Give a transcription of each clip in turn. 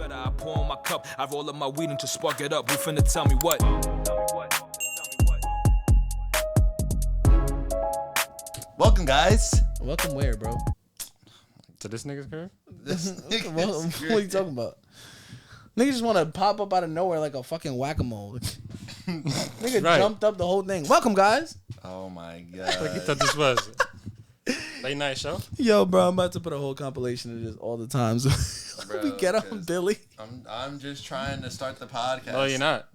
better. I pour on my cup, I roll up my weed and to spark it up. Who finna tell me what? Welcome, guys. Welcome where, bro? To this nigga's career? What are you talking about? Niggas just want to pop up out of nowhere like a fucking whack-a-mole. Nigga Right. jumped up the whole thing. Welcome, guys. Oh my god. Like you thought this was late night show? Yo, bro, I'm about to put a whole compilation of this all the times. Bro, we get on 'cause Billy. I'm just trying to start the podcast. No, you're not.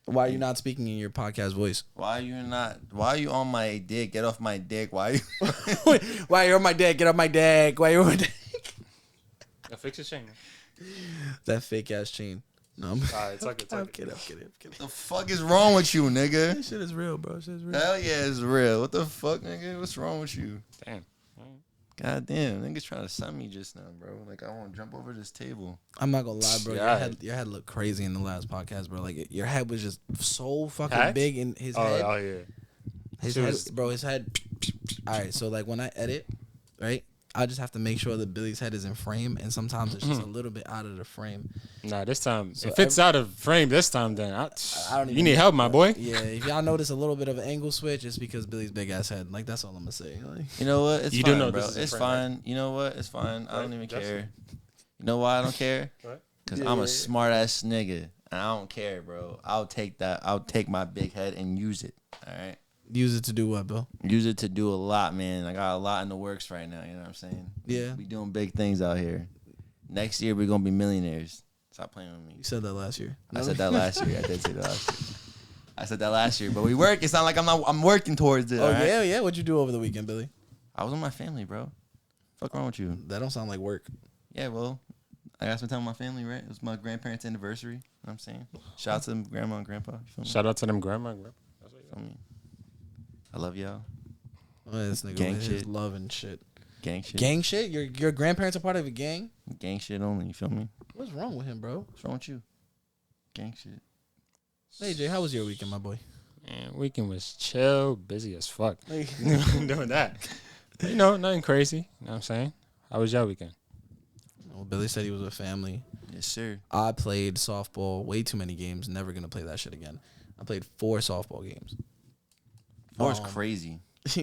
Why are you not speaking in your podcast voice? Why are you on my dick? Get off my dick. Why are you Why you're on my dick? Get off my dick. Why you're on my dick? Fix your chain. That fake ass chain. No, I'm Alright, tuck it. I'm kidding. the fuck is wrong with you, nigga? That shit is real, bro. Shit is real. Hell yeah, it's real. What the fuck, nigga? What's wrong with you? Damn. God damn, niggas trying to send me just now, bro. Like I want to jump over this table. I'm not gonna lie, bro. Yeah. Your head looked crazy in the last podcast, bro. Like your head was just so fucking Head? big in his Oh, head. oh yeah. His She head, was- bro. His head. All right, so like when I edit, right, I just have to make sure that Billy's head is in frame, and sometimes it's just a little bit out of the frame. Nah, this time So if it's out of frame this time, then I don't you even need know. help, my boy. Yeah, if y'all notice a little bit of an angle switch, it's because Billy's big ass head. Like that's all I'm gonna say. Like, You know what? It's You do fine, know bro. this is a It's friend, fine. You know what? It's fine. I don't Right, even Justin? care. You know why I don't care? What? Because I'm a smart ass nigga, and I don't care, bro. I'll take that. I'll take my big head and use it. All right. use it to do what, Bill? Use it to do a lot, man. I got a lot in the works right now. You know what I'm saying? Yeah. We doing big things out here. Next year we're gonna be millionaires. Stop playing with me. You said that last year. I said that last year. I did say that last year. I said that last year, but we work. It's not like I'm working towards it. Oh all right? yeah. What'd you do over the weekend, Billy? I was with my family, bro. Fuck wrong with you? That don't sound like work. Yeah, well, I got some time with my family, right? It was my grandparents' anniversary. You know what I'm saying? Shout out to them, grandma and grandpa. You feel me? Shout out to them grandma and grandpa. That's what you Feel me? I love y'all. Oh, this nigga Gang with his shit. love and shit. Gang shit. Gang shit? Your grandparents are part of a gang? Gang shit only. You feel me? What's wrong with him, bro? What's wrong with you? Gang shit. Hey Jay, how was your weekend, my boy? Man, weekend was chill, busy as fuck. Like, Doing that. You know, nothing crazy. You know what I'm saying? How was your weekend? well, Billy said he was with family. Yes, sir. I played softball, way too many games. Never gonna play that shit again. I played 4 softball games. Four is crazy.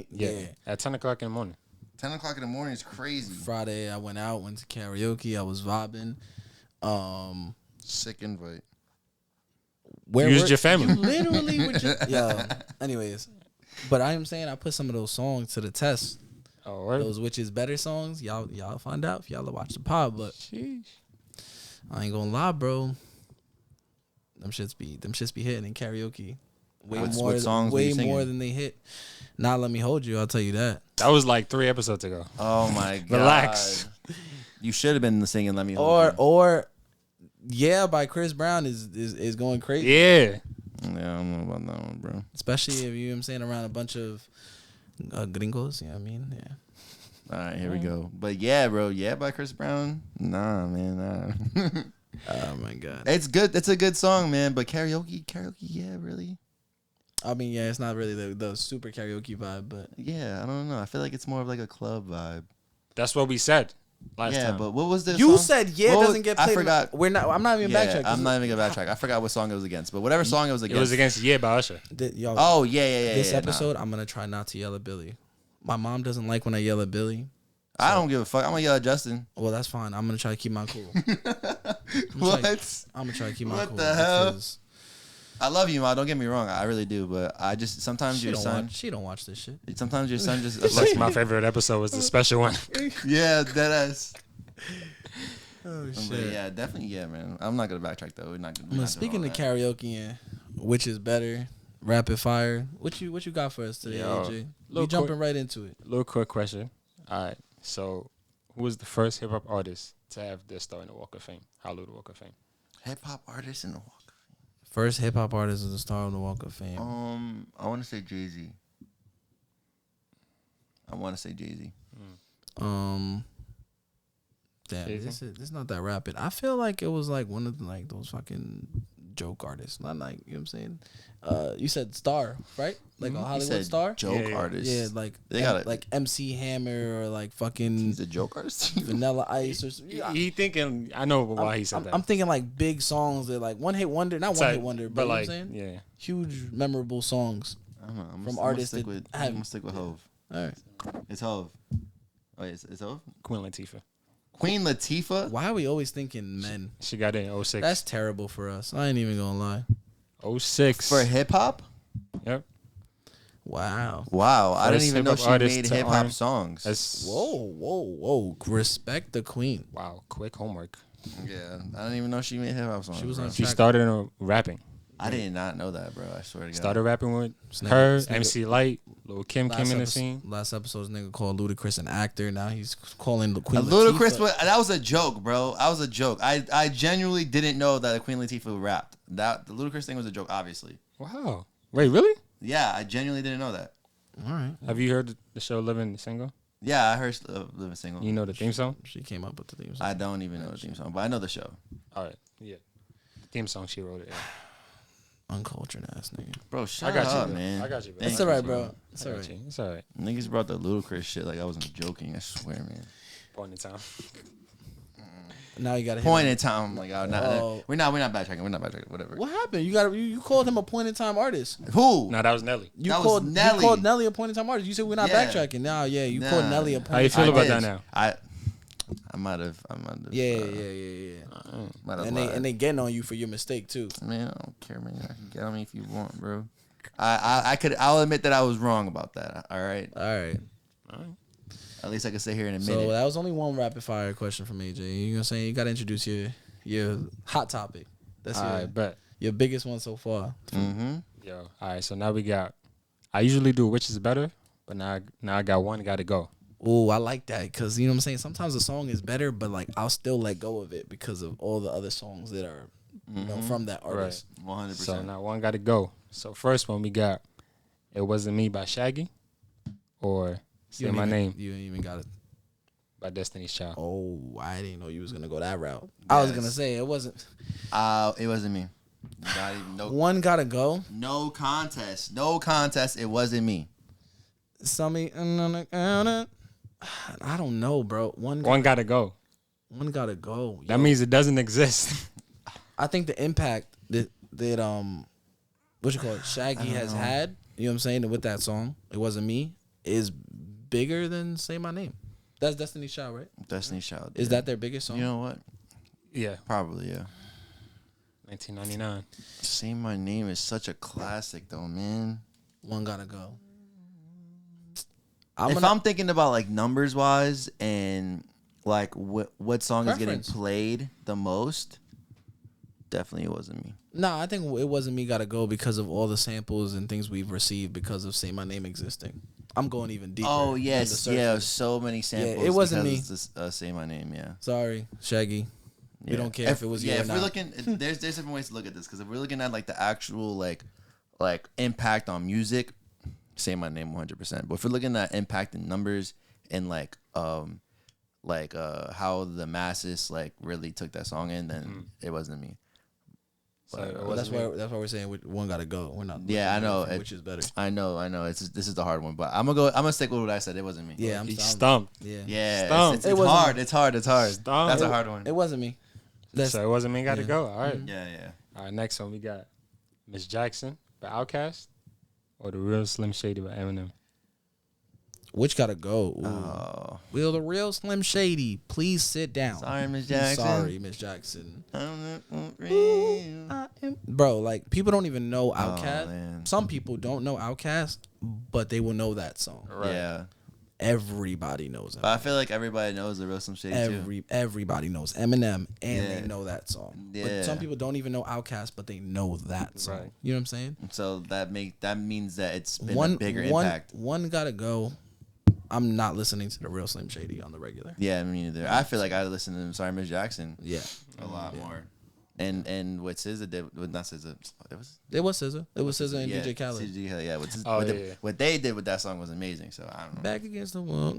yeah. At 10 o'clock in the morning. 10 o'clock in the morning is crazy. Friday, I went out, went to karaoke. I was vibing. Sick invite. Where Used were- your family. You literally were just, yo. Anyways, but I am saying I put some of those songs to the test. Oh, word? Those which is better songs. Y'all find out if y'all watch the pod. But Sheesh. I ain't gonna lie, bro. Them shits be hitting in karaoke. Way What more, songs were way you singing? more than they hit. Not Let Me Hold You. I'll tell you that. That was like 3 episodes ago. Oh my god. Relax. You should have been singing Let Me Hold Or Yeah by Chris Brown is going crazy. Yeah. You. Yeah, I don't know about that one, bro. Especially if you know what I'm saying around a bunch of gringos. You know what I mean? Yeah. All right, here we go. But yeah, bro. Yeah, by Chris Brown. Nah, man. Nah. Oh my god. It's good. It's a good song, man. But karaoke, yeah, really. I mean, yeah, it's not really the super karaoke vibe, but Yeah, I don't know. I feel like it's more of like a club vibe. That's what we said last Yeah, time. but what was the you song? said yeah What was- doesn't get played. I forgot. We're not. I'm not even Yeah, backtracking. I'm not even gonna backtrack. I forgot what song it was against, but whatever song it was It against. was against Yeah by Usher. Y'all, Oh yeah. this nah. episode, I'm gonna try not to yell at Billy. My mom doesn't like when I yell at Billy. I don't give a fuck. I'm gonna yell at Justin. Well, that's fine. I'm gonna try to keep my cool. What? I'm gonna try to keep my What cool. the hell? because I love you, Ma. Don't get me wrong. I really do, but I just sometimes She your don't son. watch. She don't watch this shit. Sometimes your son just. That's my favorite episode was the special one. Yeah, deadass. Oh But yeah, definitely, yeah, man. I'm not gonna backtrack though. We're not gonna. Speaking of karaoke and which is better, rapid fire. What you got for us today, Yo, AJ? We little jumping quick- right into it. Little quick question. All right. So, who was the first hip hop artist to have their star in the Walk of Fame? Hollywood Walk of Fame. hip hop artist in the Walk. First hip hop artist is the star of the Walk of Fame. I want to say Jay-Z. I want to say Jay-Z. Damn, Jay-Z? this is not that rapid. I feel like it was like one of the, like those fucking joke artist. Not like, you know what I'm saying? You said star, right? Like a He Hollywood said star? joke Yeah. artist. Yeah, like They got it. like MC Hammer or like fucking He's a joke artist. Vanilla Ice or He thinking. I know why he said that. I'm thinking like big songs that like one hit wonder, not It's one like- hit wonder, but you know like, what I'm saying? yeah. Huge memorable songs. I don't know. I'm From gonna artists stick that with. have- I'm gonna stick with Hove. All right. It's Hove. Oh, it's Hove. Queen Latifah. Queen Latifah. Why are we always thinking men? She got it in 06. That's terrible for us. I ain't even gonna lie. 06. For hip hop. Yep. Wow. Wow, I didn't First even know hip-hop she artist made to hip hop earn- songs. That's Whoa. Respect the queen. wow. Quick homework. Yeah, I didn't even know she made hip hop songs. She was bro. on She track. started rapping. I did not know that, bro. I swear to God. Started rapping with This her, nigga- MC Light, Lil Kim came in the scene. Last episode's nigga called Ludacris an actor. Now he's calling the A queen Ludacris, Latifah. but that was a joke, bro. That was a joke. I genuinely didn't know that Queen Latifah rapped. That the Ludacris thing was a joke, obviously. Wow. Wait, really? Yeah, I genuinely didn't know that. All right. Have you heard the show Living Single? Yeah, I heard Living Single. You know the theme song? She came up with the theme. I don't even know the theme song, but I know the show. All right. Yeah. The theme song, she wrote it. Yeah. Uncultured ass nigga. Bro, shut I got you, up, bro. man. I got you, bro. Thank It's all you, right, bro. It's I all got right. you. It's all right. Niggas brought the Ludacris shit like I wasn't joking. I swear, man. Point in time. Now you gotta hit Point him. in time, like Oh. we're not backtracking. We're not backtracking. Whatever. What happened? You called him a point in time artist. Who? No, that was Nelly. You That was called Nelly. You called Nelly a point in time artist. You said we're not Yeah. backtracking. Now, yeah, you Nah. called Nelly a point. How you feel I about did. that now? I might have. Yeah. Might have And lied. they getting on you for your mistake too. Man, I don't care, man. I can get on me if you want, bro. I'll admit that I was wrong about that. All right. All right. At least I can sit here and admit So it. that was only one rapid fire question from AJ. You gonna say you gotta introduce your hot topic. That's All right, bet. your biggest one so far. Mm-hmm. Yo. All right, so now we got. I usually do which is better, but now I got one. Got to go. Oh, I like that because you know what I'm saying. Sometimes a song is better, but like I'll still let go of it because of all the other songs that are you know from that artist. 100%. So now one got to go. So first one we got. It Wasn't Me by Shaggy, or Say You don't My even- Name You ain't even got it. by Destiny's Child. Oh, I didn't know you was gonna go that route. I was Yes. gonna say it wasn't. It wasn't me. Not even, One gotta go. no contest. No contest. It wasn't me. Somebody. I don't know, bro. One One got to go. gotta go. That Yo. means it doesn't exist. I think the impact that what you call it, Shaggy has had. You know what I'm saying with that song. It wasn't me. Is bigger than Say My Name. That's Destiny's Child, right? Destiny's Child. Is yeah. that their biggest song? You know what? Yeah, Probably, yeah. 1999. Say My Name is such a classic, though, man. One gotta go. If I'm thinking about like numbers wise and like what song is Preference. getting played the most, definitely it wasn't me. Nah, I think It Wasn't Me gotta go because of all the samples and things we've received because of Say My Name existing. I'm going even deeper. Oh than the yes, yeah, surface. so many samples. it wasn't because me. of this, Say My Name, yeah. Sorry, Shaggy. We don't care if it was you or if we're not. looking, there's different ways to look at this because if we're looking at like the actual like impact on music, Say My Name 100%. But if we're looking at impact in numbers and like how the masses like really took that song in, then it wasn't me. So it Well, wasn't me. that's why we're saying one gotta go. We're not. Yeah, I know. Which is better? I know. This is the hard one, but I'm gonna stick with what I said. It wasn't me. Yeah, I'm He stumped. stumped. Yeah, Yeah, Stumped. it's It wasn't hard. me. It's hard. Stumped. That's a It- hard one. It wasn't me. That's So it wasn't me. Got to yeah. go. All right. Yeah. All right. Next one we got Miss Jackson by Outkast, or The Real Slim Shady by Eminem. which gotta go. Ooh. Oh, Will the real Slim Shady please sit down? sorry, Miss Jackson. Sorry, Miss Jackson. I'm not real. Bro, like people don't even know Outkast. man. Some people don't know Outkast, but they will know that song. Right. Yeah, Everybody knows it. but I feel like everybody knows the real Slim Shady too. Everybody knows Eminem, and Yeah. they know that song. Yeah. But some people don't even know Outkast, but they know that song. Right. You know what I'm saying? So that means that it's been a bigger impact. One gotta go. I'm not listening to the real Slim Shady on the regular. Yeah, me neither. I feel like I listen to Sorry, Miss Jackson Yeah, a lot more. And what SZA did, not SZA, it was it was SZA. It was SZA and yeah, DJ Khaled. DJ Khaled, yeah. Oh, yeah. What they did with that song was amazing. So I don't know. Back against the wall.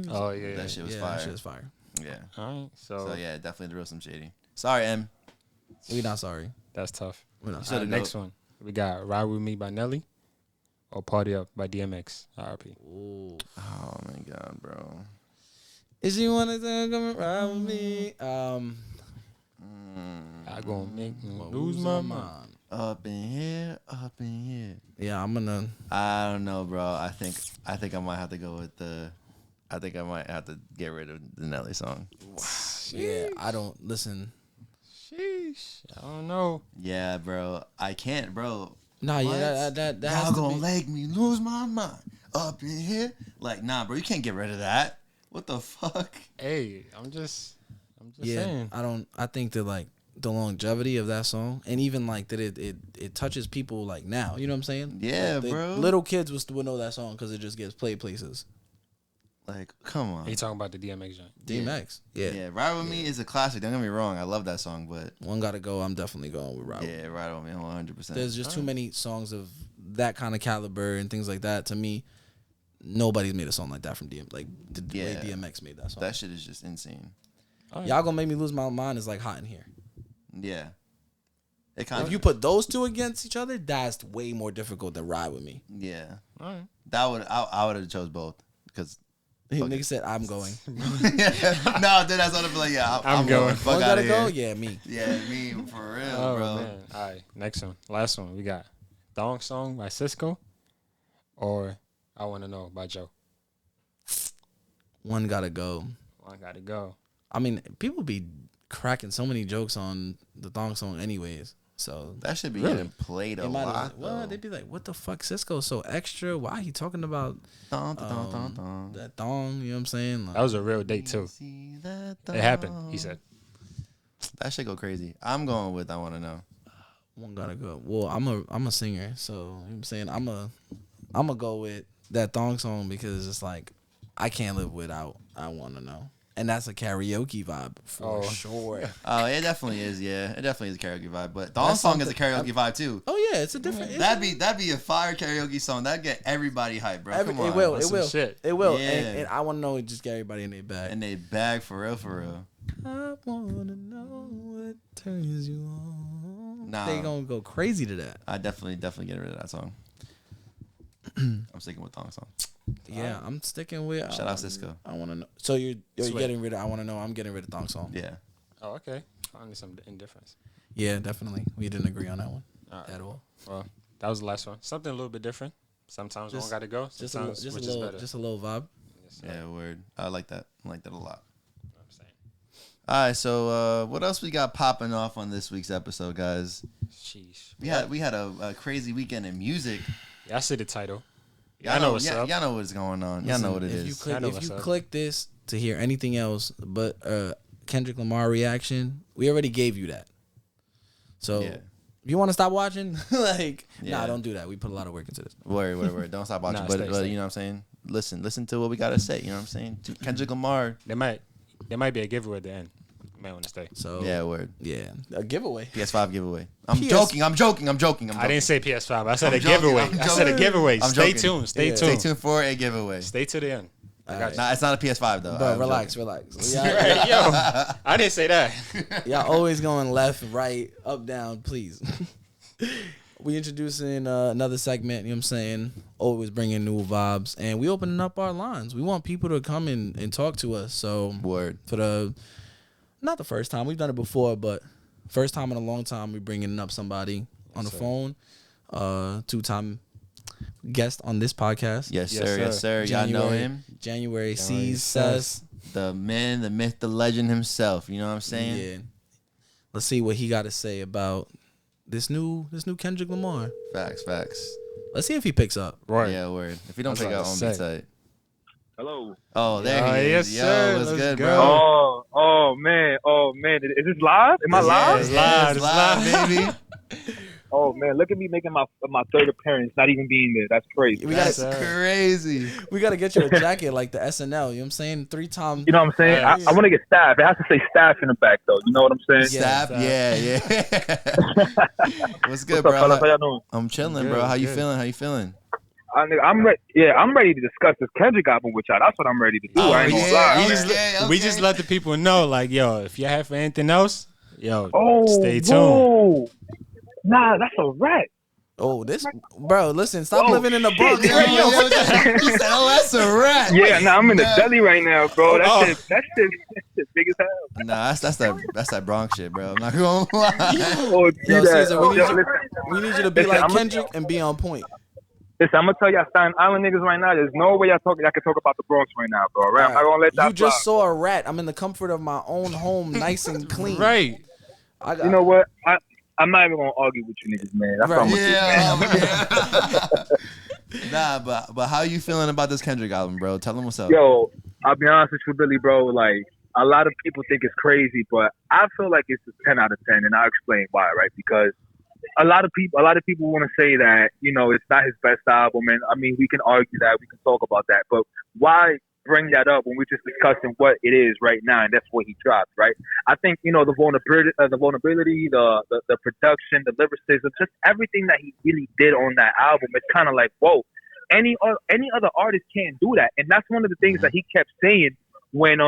Oh yeah. That shit was yeah, fire. that shit was fire. Yeah. All right. So yeah, definitely the real Slim Shady. Sorry, M. We not sorry. That's tough. We're not. said a Next one, we got "Ride with Me" by Nelly, or "Party Up" by DMX. R.I.P. Ooh. Oh my god, bro. If you wanna come and ride with me, I gonna make me lose my mind. Up in here, up in here. Yeah, I'm gonna. I don't know, bro. I think I might have to go with the. I think I might have to get rid of the Nelly song. Yeah, I don't listen. Sheesh. I don't know. Yeah, bro. I can't, bro. Nah, What? yeah, that Y'all has to gonna be. make me lose my mind up in here. Like, nah, bro. You can't get rid of that. What the fuck? Hey, I'm just Yeah, saying. I think that like the longevity of that song, and even like that it touches people like now. You know what I'm saying? Yeah, Like, bro. Little kids would know that song because it just gets played places. Like, come on. He talking about the DMX joint. DMX. Yeah. Yeah, Ride With Me is a classic. Don't get me wrong. I love that song, but One gotta go. I'm definitely going with Rob. yeah, Ride With Me 100%. There's just too many songs of that kind of caliber and things like that. To me, nobody's made a song like that from DM. Like the way Yeah. DMX made that song. That shit is just insane. Y'all gonna make me lose my mind is like hot in here. Yeah. It kind If you put those two against each other, that's way more difficult than Ride With Me. yeah. All right. That would I would have chose both because Nigga said, I'm going. no, then that's what I'd be like, yeah, I'm going. Fuck One out gotta of go? here. Yeah, me. Yeah, me for real, Oh bro. man. All right. Next one. Last one. We got "Thong Song" by Cisco, or "I Wanna Know" by Joe. One gotta go. One gotta go. I mean, people be cracking so many jokes on the thong song anyways. So That should be Really? getting played a they might lot. have, well, they'd be like, what the fuck, Cisco so extra? Why he talking about that thong? You know what I'm saying? Like, That was a real date too. It happened. He said. That should go crazy. I'm going with I Want to Know. one gotta go. Well, I'm a singer, so you know what I'm saying I'm a go with that thong song because it's like I can't live without I Wanna Know. And that's a karaoke vibe for sure. Oh, it definitely is. Yeah, it definitely is a karaoke vibe. But Thong Song is a karaoke vibe too. Oh yeah, it's a different. That'd be a fire karaoke song. That'd get everybody hyped, bro. Come on. It will. That's It will. some shit. It will. Yeah. And I want to know. Just get everybody in their bag. And they bag for real, for real. I wanna know what turns you on. Nah. They gonna go crazy to that. I definitely get rid of that song. I'm sticking with Thong Song. Yeah, I'm sticking with. Shout out Cisco. I wanna know. So you're Sweet. getting rid of. I wanna know. I'm getting rid of thong song. Yeah. Oh, okay. Finally, some indifference. Yeah, definitely. We didn't agree on that one All right. at all. Well, that was the last one. Something a little bit different. Sometimes one Just- got to go. Just a, Sometimes just a which is little, better. just a little vibe. Yes, sir. Yeah, word. I like that. I like that a lot. You know what I'm saying? All right, so what else we got popping off on this week's episode, guys? Sheesh. We had a crazy weekend in music. Yeah, I see the title. Y'all know what's up. Y'all know what's going on. Y'all know what it if is. You I know if what's you up. click this to hear anything else but Kendrick Lamar reaction, we already gave you that. So Yeah. if you want to stop watching, like, Yeah. nah, don't do that. We put a lot of work into this. Word. Don't stop watching. Nah, but stay. you know what I'm saying? Listen to what we gotta say. You know what I'm saying? To Kendrick Lamar. There might be a giveaway at the end. You might want to stay. So Yeah, word. yeah, a giveaway. PS5 giveaway. I'm PS joking. I didn't say PS5. I said I'm a joking, giveaway. I'm I said a joking. giveaway. I'm Stay joking. tuned. Stay Yeah. Stay tuned. tuned for a giveaway. Stay to the end. I got you. Nah, it's not a PS5 though. Bro, I'm relax. joking. Yeah, Yo, I didn't say that. y'all always going left, right, up, down. Please. We introducing another segment. You know what I'm saying? Always bringing new vibes, and we opening up our lines. We want people to come in and talk to us. So Word. for not the first time, we've done it before, but first time in a long time, we bringing up somebody on the sir. phone. 2-time guest on this podcast. Yes, Yes, sir. Yes, sir. Y'all know him. January January sees us. The man, the myth, the legend himself. You know what I'm saying? Yeah. Let's see what he got to say about this new Kendrick Lamar. Facts. Let's see if he picks up. Right. Yeah, word. If you don't That's pick what I up on say. be tight. Hello. Oh, there Oh, he is. yes, Yo, sir. what's Let's good, go. bro? Oh man. Is this live? Am I live? It's live, It's it's live, live. baby. Oh man, look at me making my third appearance, not even being there. That's crazy. We That's gotta crazy. we gotta get you a jacket like the SNL. You know what I'm saying? 3 times. You know what I'm saying? Yeah. I want to get staff. It has to say staff in the back though. You know what I'm saying? Yeah. Stop. Yeah. What's good, What's up, fellas? How bro? y'all doing? I'm chilling, Good, bro. How you good. feeling? How you feeling? I'm ready. Yeah, I'm ready to discuss this Kendrick album with y'all. That's what I'm ready to do. Oh, I ain't gonna yeah. lie. We just let the people know, like, yo, if you have for anything else, yo, Oh, stay tuned. whoa. Nah, that's a rat. Oh, this bro. Listen, stop living in the Bronx. He said, "Oh, that's a rat." Yeah, nah, I'm in the deli right now, bro. That shit big as hell. Nah, that's that Bronx shit, bro. I'm not gonna lie. Oh, Yo, Caesar, listen, we need you to be listen, like Kendrick and be on point. listen, I'm gonna tell y'all, Staten Island niggas right now. There's no way y'all can talk about the Bronx right now, bro. Right? I'm not gonna let that You just fly. saw a rat. I'm in the comfort of my own home, nice and clean. Right. You know what? I'm not even gonna argue with you niggas, man. That's what I'm gonna do, man. Nah, but how you feeling about this Kendrick album, bro? Tell them what's up. Yo, I'll be honest with you, Billy, bro. Like, a lot of people think it's crazy, but I feel like it's a 10 out of 10, and I'll explain why, right? Because a lot of people want to say that, you know, it's not his best album, and I mean, we can argue that, we can talk about that, but why bring that up when we're just discussing what it is right now, and that's what he dropped, right? I think, you know, the vulnerability, the production, the lyricism, just everything that he really did on that album, it's kind of like, whoa, any other artist can't do that, and that's one of the things that he kept saying when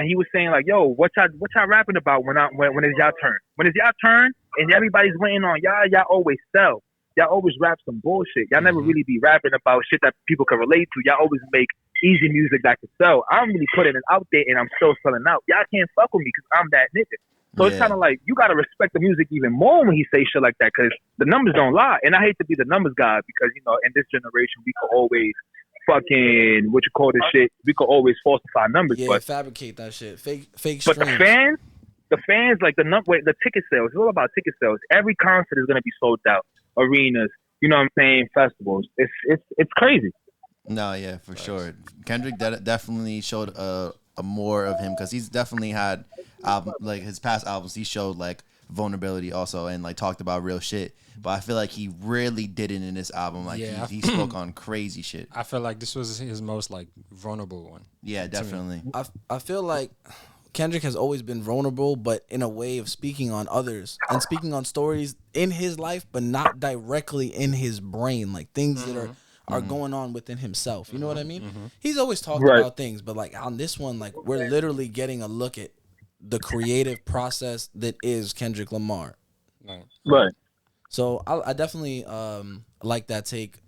he was saying like, yo, what y'all rapping about when it's y'all turn? When it's y'all turn and everybody's waiting on y'all always sell. Y'all always rap some bullshit. Y'all never really be rapping about shit that people can relate to. Y'all always make easy music that can sell. I'm really putting it out there and I'm still selling out. Y'all can't fuck with me because I'm that nigga. So it's kind of like, you got to respect the music even more when he say shit like that, because the numbers don't lie. And I hate to be the numbers guy because, you know, in this generation, we could always fucking, what you call this shit, we could always falsify numbers. Yeah, but fabricate that shit. Fake But streams. the fans, like the ticket sales, it's all about ticket sales. Every concert is going to be sold out. Arenas, you know what I'm saying, festivals. It's crazy. No, yeah, for sure. Kendrick definitely showed a more of him, because he's definitely had like his past albums. He showed like vulnerability also, and like talked about real shit. But I feel like he really did it in this album. Like he spoke on crazy shit. I feel like this was his most like vulnerable one. Yeah, definitely. I feel like Kendrick has always been vulnerable, but in a way of speaking on others and speaking on stories in his life, but not directly in his brain, like things that are going on within himself. You know what I mean? He's always talked about things, but like on this one, like we're literally getting a look at the creative process that is Kendrick Lamar. Right. So I definitely like that take.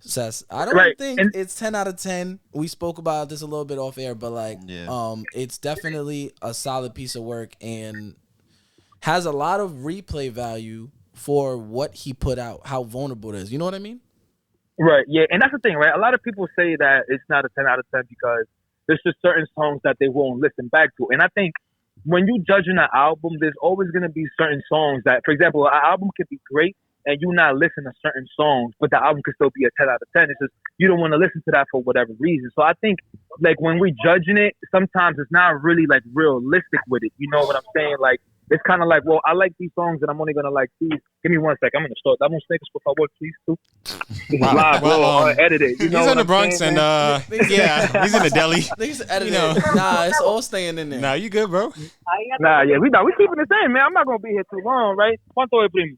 Sess. I don't think it's 10 out of 10. We spoke about this a little bit off air, but like it's definitely a solid piece of work and has a lot of replay value for what he put out, how vulnerable it is. You know what I mean? Right, yeah, and that's the thing, right? A lot of people say that it's not a 10 out of 10 because there's just certain songs that they won't listen back to. And I think when you judging an album, there's always going to be certain songs that, for example, an album could be great and you not listen to certain songs, but the album could still be a 10 out of 10. It's just you don't want to listen to that for whatever reason. So I think, like, when we're judging it, sometimes it's not really, like, realistic with it. You know what I'm saying? Like, it's kind of like, well, I like these songs and I'm only going to like these. Give me 1 sec. I'm going to start. Damos Negros, por favor, please, too. This is live, bro. Edit it. You know he's what in the I'm Bronx saying, and, yeah, he's in the deli. Niggas edit You know. it. Nah, it's all staying in there. Nah, you good, bro? Nah, yeah, we keeping the same, man. I'm not going to be here too long, right? ¿Cuánto es, primo?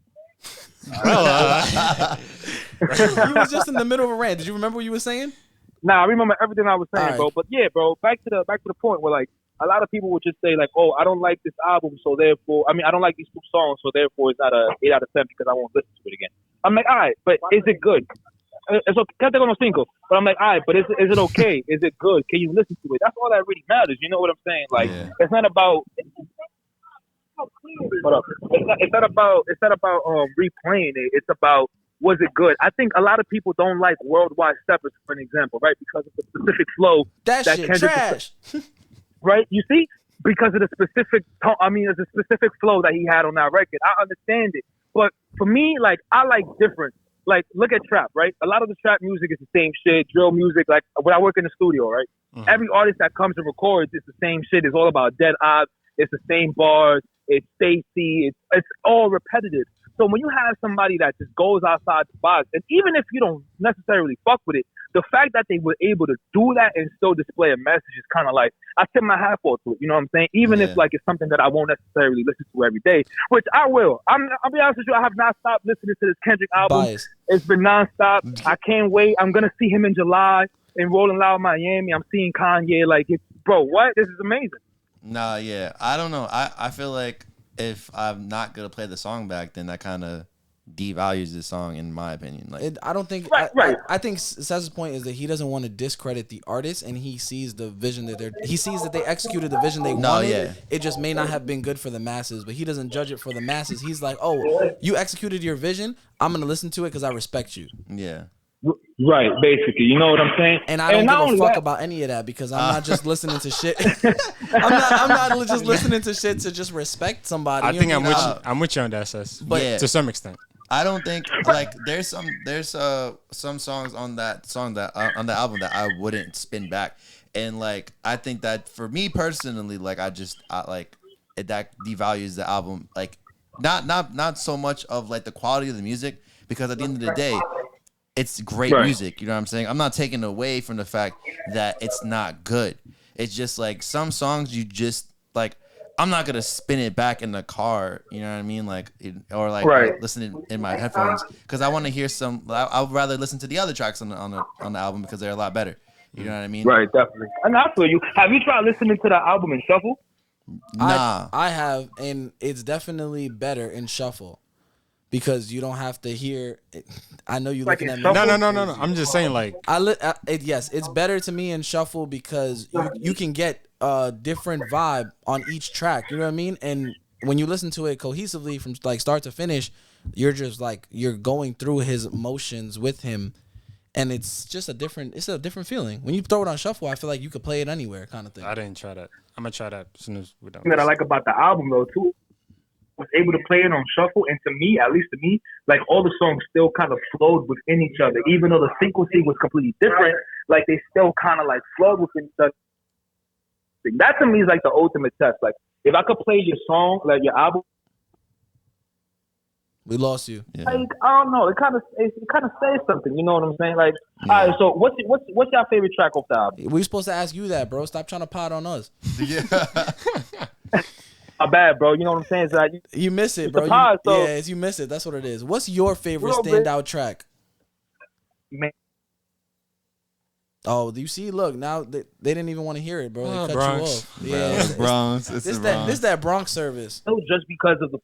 Well, You was just in the middle of a rant. Did you remember what you were saying? Nah, I remember everything I was saying, All bro. right. But yeah, bro, back to the point where, like, a lot of people would just say, like, oh, I don't like this album, so therefore, I don't like these 2 songs, so therefore it's not a 8 out of 10 because I won't listen to it again. I'm like, all right, but is it good? It's okay. Can't take on no cinco. But I'm like, all right, but is it okay? Is it good? Can you listen to it? That's all that really matters. You know what I'm saying? Like, it's not about. Hold up. It's not about replaying it. It's about, was it good? I think a lot of people don't like Worldwide Steppers, for an example, right? Because of the specific flow That shit Kendrick trash. right? You see, because of the specific the specific flow that he had on that record. I understand it, but for me, like, I like different. Like, look at trap, right? A lot of the trap music is the same shit. Drill music, like when I work in the studio, right? Every artist that comes and records, it's the same shit. It's all about dead odds. It's the same bars. It's Stacy. It's all repetitive. So when you have somebody that just goes outside the box, and even if you don't necessarily fuck with it, the fact that they were able to do that and still display a message is kind of like, I tip my hat off to it. You know what I'm saying? Even if, like, it's something that I won't necessarily listen to every day, which I will. I'll be honest with you, I have not stopped listening to this Kendrick album. Bias. It's been nonstop. I can't wait. I'm going to see him in July in Rolling Loud, Miami. I'm seeing Kanye. Like, bro, what? This is amazing. Nah, yeah. I don't know. I feel like if I'm not gonna play the song back, then that kind of devalues the song, in my opinion. Like, I don't think. Right. I think Seth's point is that he doesn't want to discredit the artist, and he sees the vision that he sees that they executed the vision they wanted. yeah. It just may not have been good for the masses, but he doesn't judge it for the masses. He's like, oh, you executed your vision. I'm gonna listen to it because I respect you. yeah. Right, basically. You know what I'm saying? And I don't not give a only fuck that- about any of that because I'm not just listening to shit. I'm not just listening to shit to just respect somebody. I You think know I'm what I mean? with you. I'm with you on that, Sess. But- Yeah. To some extent. I don't think like there's some songs on that on the album that I wouldn't spin back, and like I think that for me personally, like I like that devalues the album, like not so much of like the quality of the music, because at the end of the day, it's great Right. music. You know what I'm saying? I'm not taking away from the fact that it's not good. It's just like some songs you just like. I'm not gonna spin it back in the car, you know what I mean, or Right. listening in my headphones, because I want to hear some. I would rather listen to the other tracks on the album because they're a lot better. You know what I mean? Right, definitely. And I feel you. Have you tried listening to the album in shuffle? Nah. I have, and it's definitely better in shuffle because you don't have to hear. I know you Like looking in at me. shuffle? No. I'm just saying, like, Yes, it's better to me in shuffle because you can get a different vibe on each track. You know what I mean? And when you listen to it cohesively from like start to finish, you're just like you're going through his emotions with him, and it's just a different feeling. When you throw it on shuffle, I feel like you could play it anywhere, kind of thing. I didn't try that. I'm gonna try that as soon as we're done. Thing that I like about the album though too, was able to play it on shuffle, and to me, at least to me, like all the songs still kind of flowed within each other, even though the sequencing was completely different. Like they still kind of like flowed within each other. That to me is like the ultimate test. Like if I could play your song, like your album, We lost you. Yeah. like I don't know, it kind of says something. You know what I'm saying? Like, all right, so what's your favorite track off the album? We were supposed to ask you that, bro. Stop trying to pot on us. Yeah. My bad, bro. You know what I'm saying? It's like, You miss it, It's bro. a pod, so- You miss it. That's what it is. What's your favorite Little bit. standout track? man, Oh, you see, look, now they didn't even want to hear it, bro. They cut Bronx. you off. It's Bronx. It's the Bronx. This that Bronx service. just because of the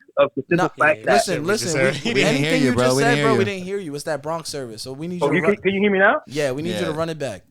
simple No, fact that. listen. We just We heard- we didn't anything hear you, bro. just We said, didn't hear bro, you. we didn't hear you. It's that Bronx service. So we need you Oh, to run. can you hear me now? Yeah, we need you to Yeah. run it back.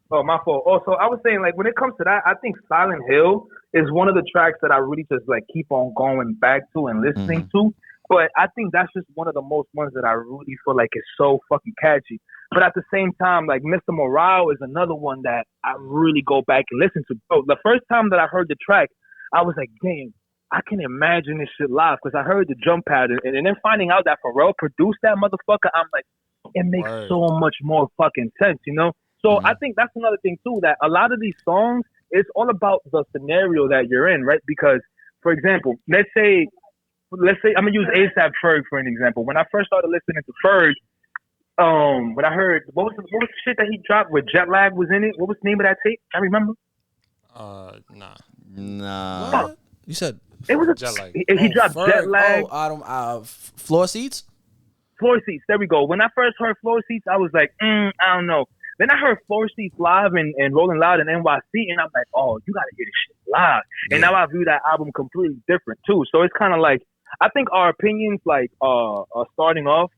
Oh, my fault. Oh, so I was saying, like, when it comes to that, I think Silent Hill is one of the tracks that I really just, like, keep on going back to and listening to. But I think that's just one of the most ones that I really feel like is so fucking catchy. But at the same time, like, Mr. Morale is another one that I really go back and listen to. Bro, the first time that I heard the track, I was like, damn, I can imagine this shit live. Because I heard the jump pattern. And then finding out that Pharrell produced that motherfucker, I'm like, it makes Word. so much more fucking sense, you know? So I think that's another thing too, that a lot of these songs, it's all about the scenario that you're in, right? Because, for example, let's say I'm gonna use ASAP Ferg for an example. When I first started listening to Ferg, when I heard what was the shit that he dropped where Jet Lag was in it? What was the name of that tape? I remember. Nah. Nah. What? You said It was Jet Lag. he dropped Ferg. Jet Lag. Floor seats. Floor Seats. There we go. When I first heard Floor Seats, I was like, I don't know. Then I heard Floor Seats live and Rolling Loud in NYC, and I'm like, oh, you gotta hear this shit live. And now I view that album completely different too. So it's kind of like, I think our opinions, like, starting off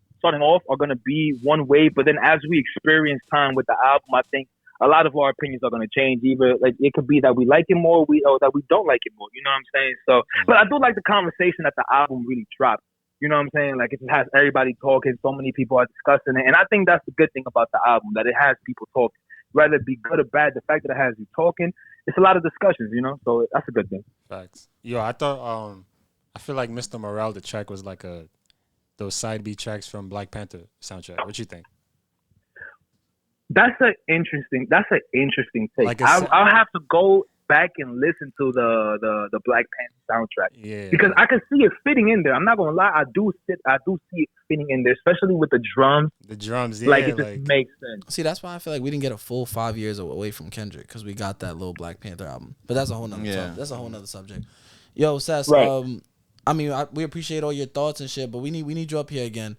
are gonna be one way, but then as we experience time with the album, I think a lot of our opinions are gonna change. Either like it could be that we like it more, or that we don't like it more. You know what I'm saying? So, but I do like the conversation that the album really dropped. You know what I'm saying? Like, it has everybody talking. So many people are discussing it. And I think that's the good thing about the album, that it has people talking. Whether it be good or bad, the fact that it has you talking, it's a lot of discussions, you know? So that's a good thing. Facts. Yo, I thought I feel like Mr. Morale, the track was like those side B tracks from Black Panther soundtrack. What you think? That's an interesting take. Like I'll have to go back and listen to the Black Panther soundtrack. Yeah. Because I can see it fitting in there. I'm not gonna lie, I do see it fitting in there, especially with the drums. The drums, yeah. Like, it just makes sense. See, that's why I feel like we didn't get a full 5 years away from Kendrick because we got that little Black Panther album. But that's a whole nother that's a whole nother subject. Yo, Sess, Right. I mean, we appreciate all your thoughts and shit, but we need you up here again.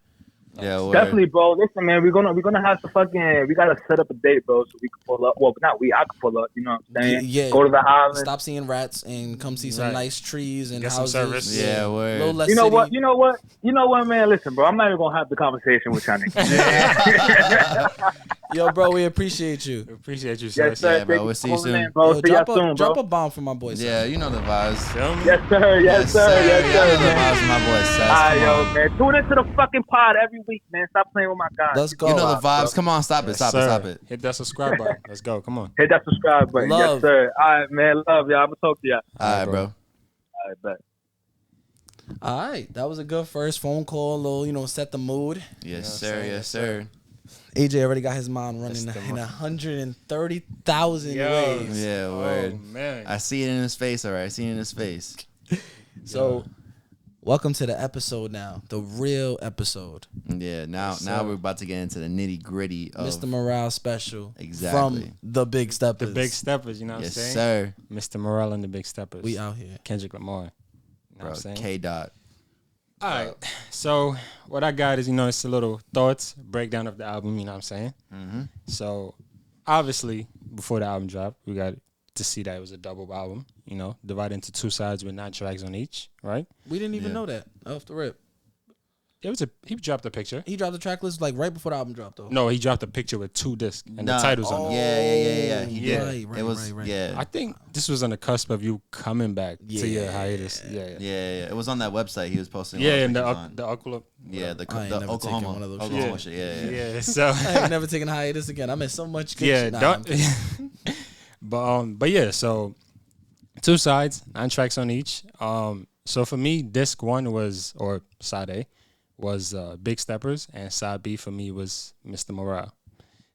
Yeah, word. Definitely, bro. Listen, man, we're gonna have to we gotta set up a date, bro, so we can pull up. Well, not we, I can pull up. You know what I'm saying? Yeah. Go to the island. Stop seeing rats and come see some Right. nice trees and Get some houses. service. Yeah, word. Little less You know city. what? You know what, man? Listen, bro. I'm not even gonna have the conversation with y'all niggas. Yo, bro, we appreciate you. We appreciate you, Yes, sis. sir. Yeah, bro. Thank We'll you see for you calling in, soon. bro. Yo, See y'all soon, drop bro. a bomb for my boy. Seth. Yeah, you know the vibes. Feel me? Yes, sir. Yes, sir. Yes, You sir, know the man. vibes, my boy Seth. All right, Come yo, on. man. Tune into the fucking pod every week, man. Stop playing with my guys. Let's go. You know the Bro. vibes. Come on, stop it, Yes, stop it, sir. stop it. Hit that subscribe button. Let's go. Come on. Hit that subscribe button. Love. Yes, sir. All right, man. Love y'all. I'm gonna talk to y'all. All right, bro. All right, bet. All right, that was a good first phone call. A little, set the mood. Yes, sir. Yes, sir. AJ already got his mind running That's the in one. 130,000 Yo. ways. Yeah, word. Oh, man. I see it in his face. All right, I see it in his face. So, welcome to the episode now, the real episode, Yeah. Now sir. we're about to get into the nitty gritty of Mr. Morale special, Exactly. from the Big Steppers. The Big Steppers, you know what Yes, I'm saying? sir. Mr. Morale and the Big Steppers. We out here. Kendrick Lamar. You know what Bro, I'm saying? K. Dot. All right. So what I got is, it's a little thoughts, breakdown of the album, you know what I'm saying? Mm-hmm. So obviously, before the album dropped, we got to see that it was a double album, divided into 2 sides with 9 tracks on each, right? We didn't even Yeah. know that off the rip. He dropped a picture. He dropped the track list like right before the album dropped, though. No, he dropped a picture with 2 discs and the Nah. titles on Oh. it. Yeah. He Yeah. did. Right, It was right. yeah. I think this was on the cusp of you coming back to your Yeah. hiatus. Yeah. Yeah. It was on that website he was posting. Yeah, all and pictures on. the Oculus. Yeah, I the ain't never taken Oklahoma, one of those Oklahoma shit. shit. Yeah. Yeah, so I ain't never taking a hiatus again. I missed so much good yeah, shit. Nah, don't. I'm kidding. but yeah, so 2 sides, 9 tracks on each. So for me, disc 1 was, or side A, was Big Steppers, and side B for me was Mr. Morale.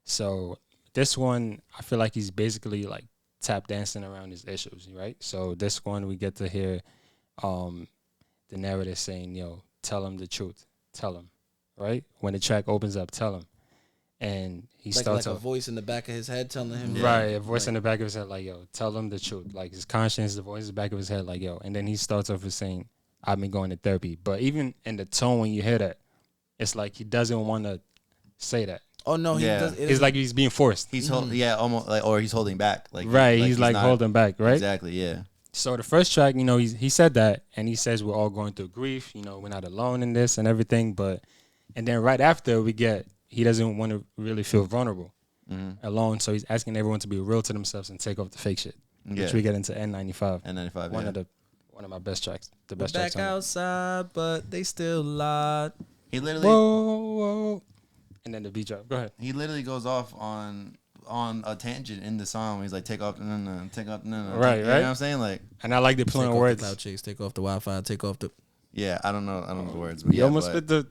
So this one, I feel like he's basically like tap dancing around his issues, right? So this one, we get to hear the narrator saying, "Yo, tell him the truth, tell him," right? When the track opens up, tell him, and he like starts a off. voice in the back of his head telling him, Right, a voice in the back of his head, like, yo, tell him the truth. Like, his conscience, the voice in the back of his head, like, yo. And then he starts off with saying, I've been going to therapy. But even in the tone when you hear that, it's like he doesn't want to say that. "Oh no, he Yeah. does." It's like he's being forced. He's almost like, or he's holding back. Like Right, he's like not- holding back, right? Exactly. Yeah. So the first track, he said that, and he says we're all going through grief. We're not alone in this and everything. And then right after he doesn't want to really feel vulnerable alone. So he's asking everyone to be real to themselves and take off the fake shit, Yeah. which we get into N95. N95. One of my best tracks, the "We're best back tracks on it. outside, but they still lied." He literally Whoa. And then the beat drop. Go ahead. he literally goes off on a tangent in the song. He's like, take off, no, take off, no. Right, You know right. what I'm saying? Like, And I like the Take playing off words. the cloud chase, take off the Wi-Fi, take off the. yeah, I don't know the words, but You yeah, almost but spit the.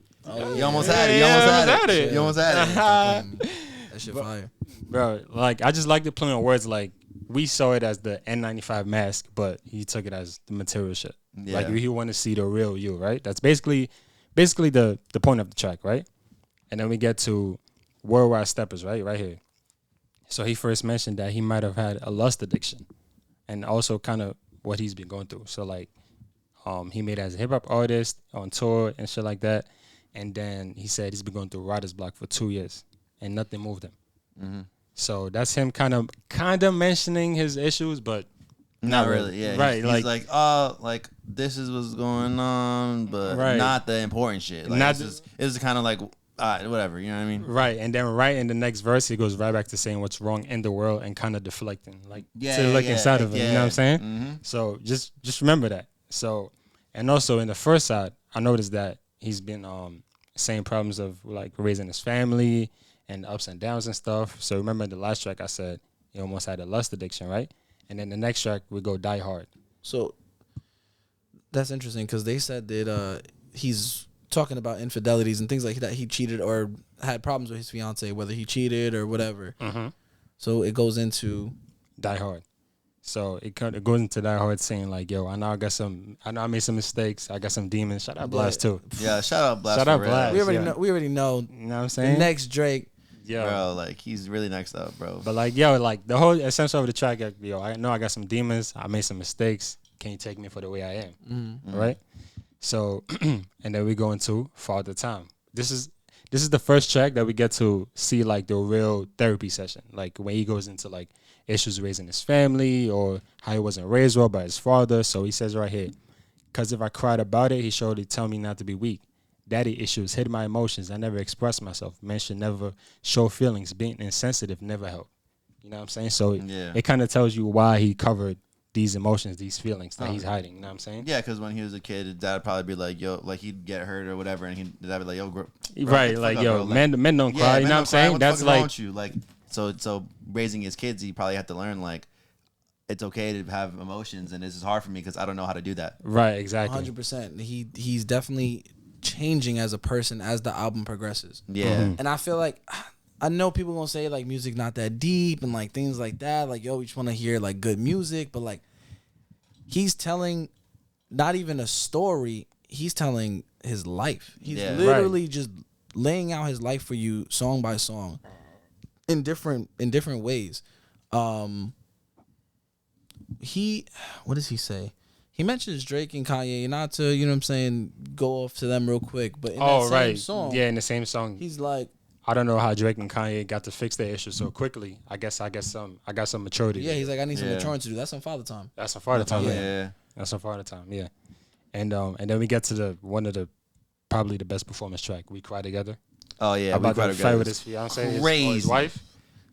you almost had it. You Yeah, almost almost had had it. it. You almost had it. That shit fire. Bro, like, I just like the playing words. Like, we saw it as the N95 mask, but he took it as the material shit. Yeah. Like, he want to see the real you, right? That's basically the point of the track, right? And then we get to Worldwide Steppers, right? Right here. So he first mentioned that he might have had a lust addiction and also kind of what he's been going through. So, like, he made it as a hip-hop artist on tour and shit like that. And then he said he's been going through writer's block for 2 years and nothing moved him. Mm-hmm. So that's him kind of mentioning his issues, but Not really. Yeah. Right, He's like, oh, like this is what's going on, but Right. not the important shit. Like, Not it's kind of like, whatever. You know what I mean? right. And then right in the next verse, he goes right back to saying what's wrong in the world and kind of deflecting, like to look inside of it. You know what I'm saying? Mm-hmm. So just remember that. So, and also in the first side, I noticed that he's been same problems of like raising his family and ups and downs and stuff. So remember in the last track I said he almost had a lust addiction, right? And then the next track we go Die Hard. So that's interesting because they said that he's talking about infidelities and things like that. He cheated or had problems with his fiance, whether he cheated or whatever. Mm-hmm. So it goes into Die Hard. So it goes into Die Hard saying like, yo, I know I made some mistakes. I got some demons. Shout out Blast too. Yeah. Shout out Blast. Shout for out real. Blast. we already yeah. know. We already know You know what I'm the saying? next Drake. Yeah. Bro, like he's really next up, bro. But like, yo, like the whole essence of the track, like, yo, I know I got some demons. I made some mistakes. Can you take me for the way I am? Mm-hmm. Right? So, and then we go into Father Time. This this is the first track that we get to see like the real therapy session, like when he goes into like issues raising his family or how he wasn't raised well by his father. So he says right here, because if I cried about it, he surely tell me not to be weak. Daddy issues hid my emotions. I never expressed myself. Men should never show feelings. Being insensitive never helped. You know what I'm saying? So it kind of tells you why he covered these emotions, these feelings that he's hiding. You know what I'm saying? Yeah, because when he was a kid, his dad would probably be like, yo, like he'd get hurt or whatever, and his dad would be like, yo, bro, right, like, yo, bro. men don't cry. You know what I'm saying? That's like, you? Like, so raising his kids, he probably had to learn, like, it's okay to have emotions, and this is hard for me because I don't know how to do that. Right, exactly. 100%. He's definitely changing as a person as the album progresses. Yeah. And I feel like, I know people gonna say like music not that deep and like things like that. Like, yo, we just want to hear like good music, but like he's telling not even a story. He's telling his life. He's literally just laying out his life for you, song by song, in different ways. What does he say? He mentions Drake and Kanye, not to, you know what I'm saying, go off to them real quick, but in that same song, in the same song, he's like, I don't know how Drake and Kanye got to fix their issue so quickly. I got some maturity. yeah, he's like, I need some maturing to do. That's some father time. That's some father time. Yeah. That's some father time. Yeah. And then we get to one of the probably the best performance track, We Cry Together. Oh yeah, about the fight with his fiance, his wife.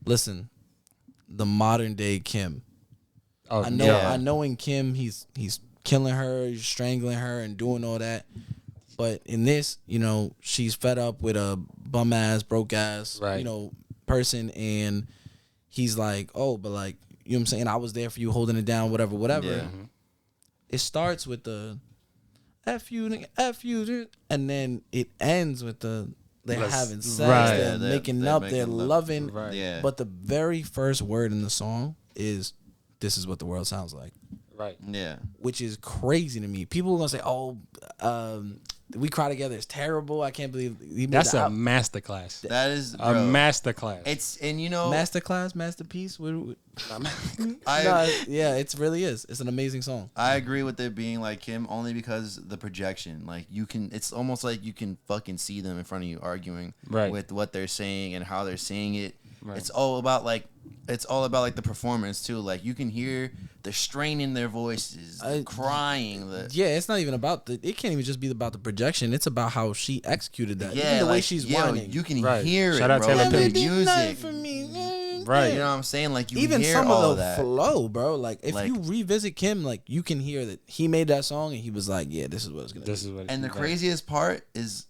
Listen, the modern day Kim. Oh, I know in Kim he's killing her, he's strangling her, and doing all that. But in this, you know, she's fed up with a bum ass, broke ass, you know, person, and he's like, oh, but like, you know what I'm saying? I was there for you, holding it down, whatever. Yeah. It starts with the F you, nigga, F you, and then it ends with they're having sex, they're making up, they're loving. Right. Yeah. But the very first word in the song is, "This is what the world sounds like." Right. Yeah. Which is crazy to me. People are gonna say, "Oh, We Cry Together is terrible." I can't believe he made that's a masterclass. That is a masterclass. It's you know masterclass, masterpiece. It really is. It's an amazing song. I agree with it being like Kim only because the projection. Like it's almost like you can fucking see them in front of you arguing with what they're saying and how they're saying it. Right. It's all about like the performance too. Like you can hear the strain in their voices, the crying. It's not even about it can't even just be about the projection. It's about how she executed that. Yeah, even the way she's whining. You can hear Shout it, out bro. Taylor Like Perry. the music. For me. Right. You know what I'm saying? Like you even hear some all of the that. flow, bro. Like if you revisit Kim, like you can hear that he made that song and he was like, yeah, this is what it's gonna be. And the craziest part is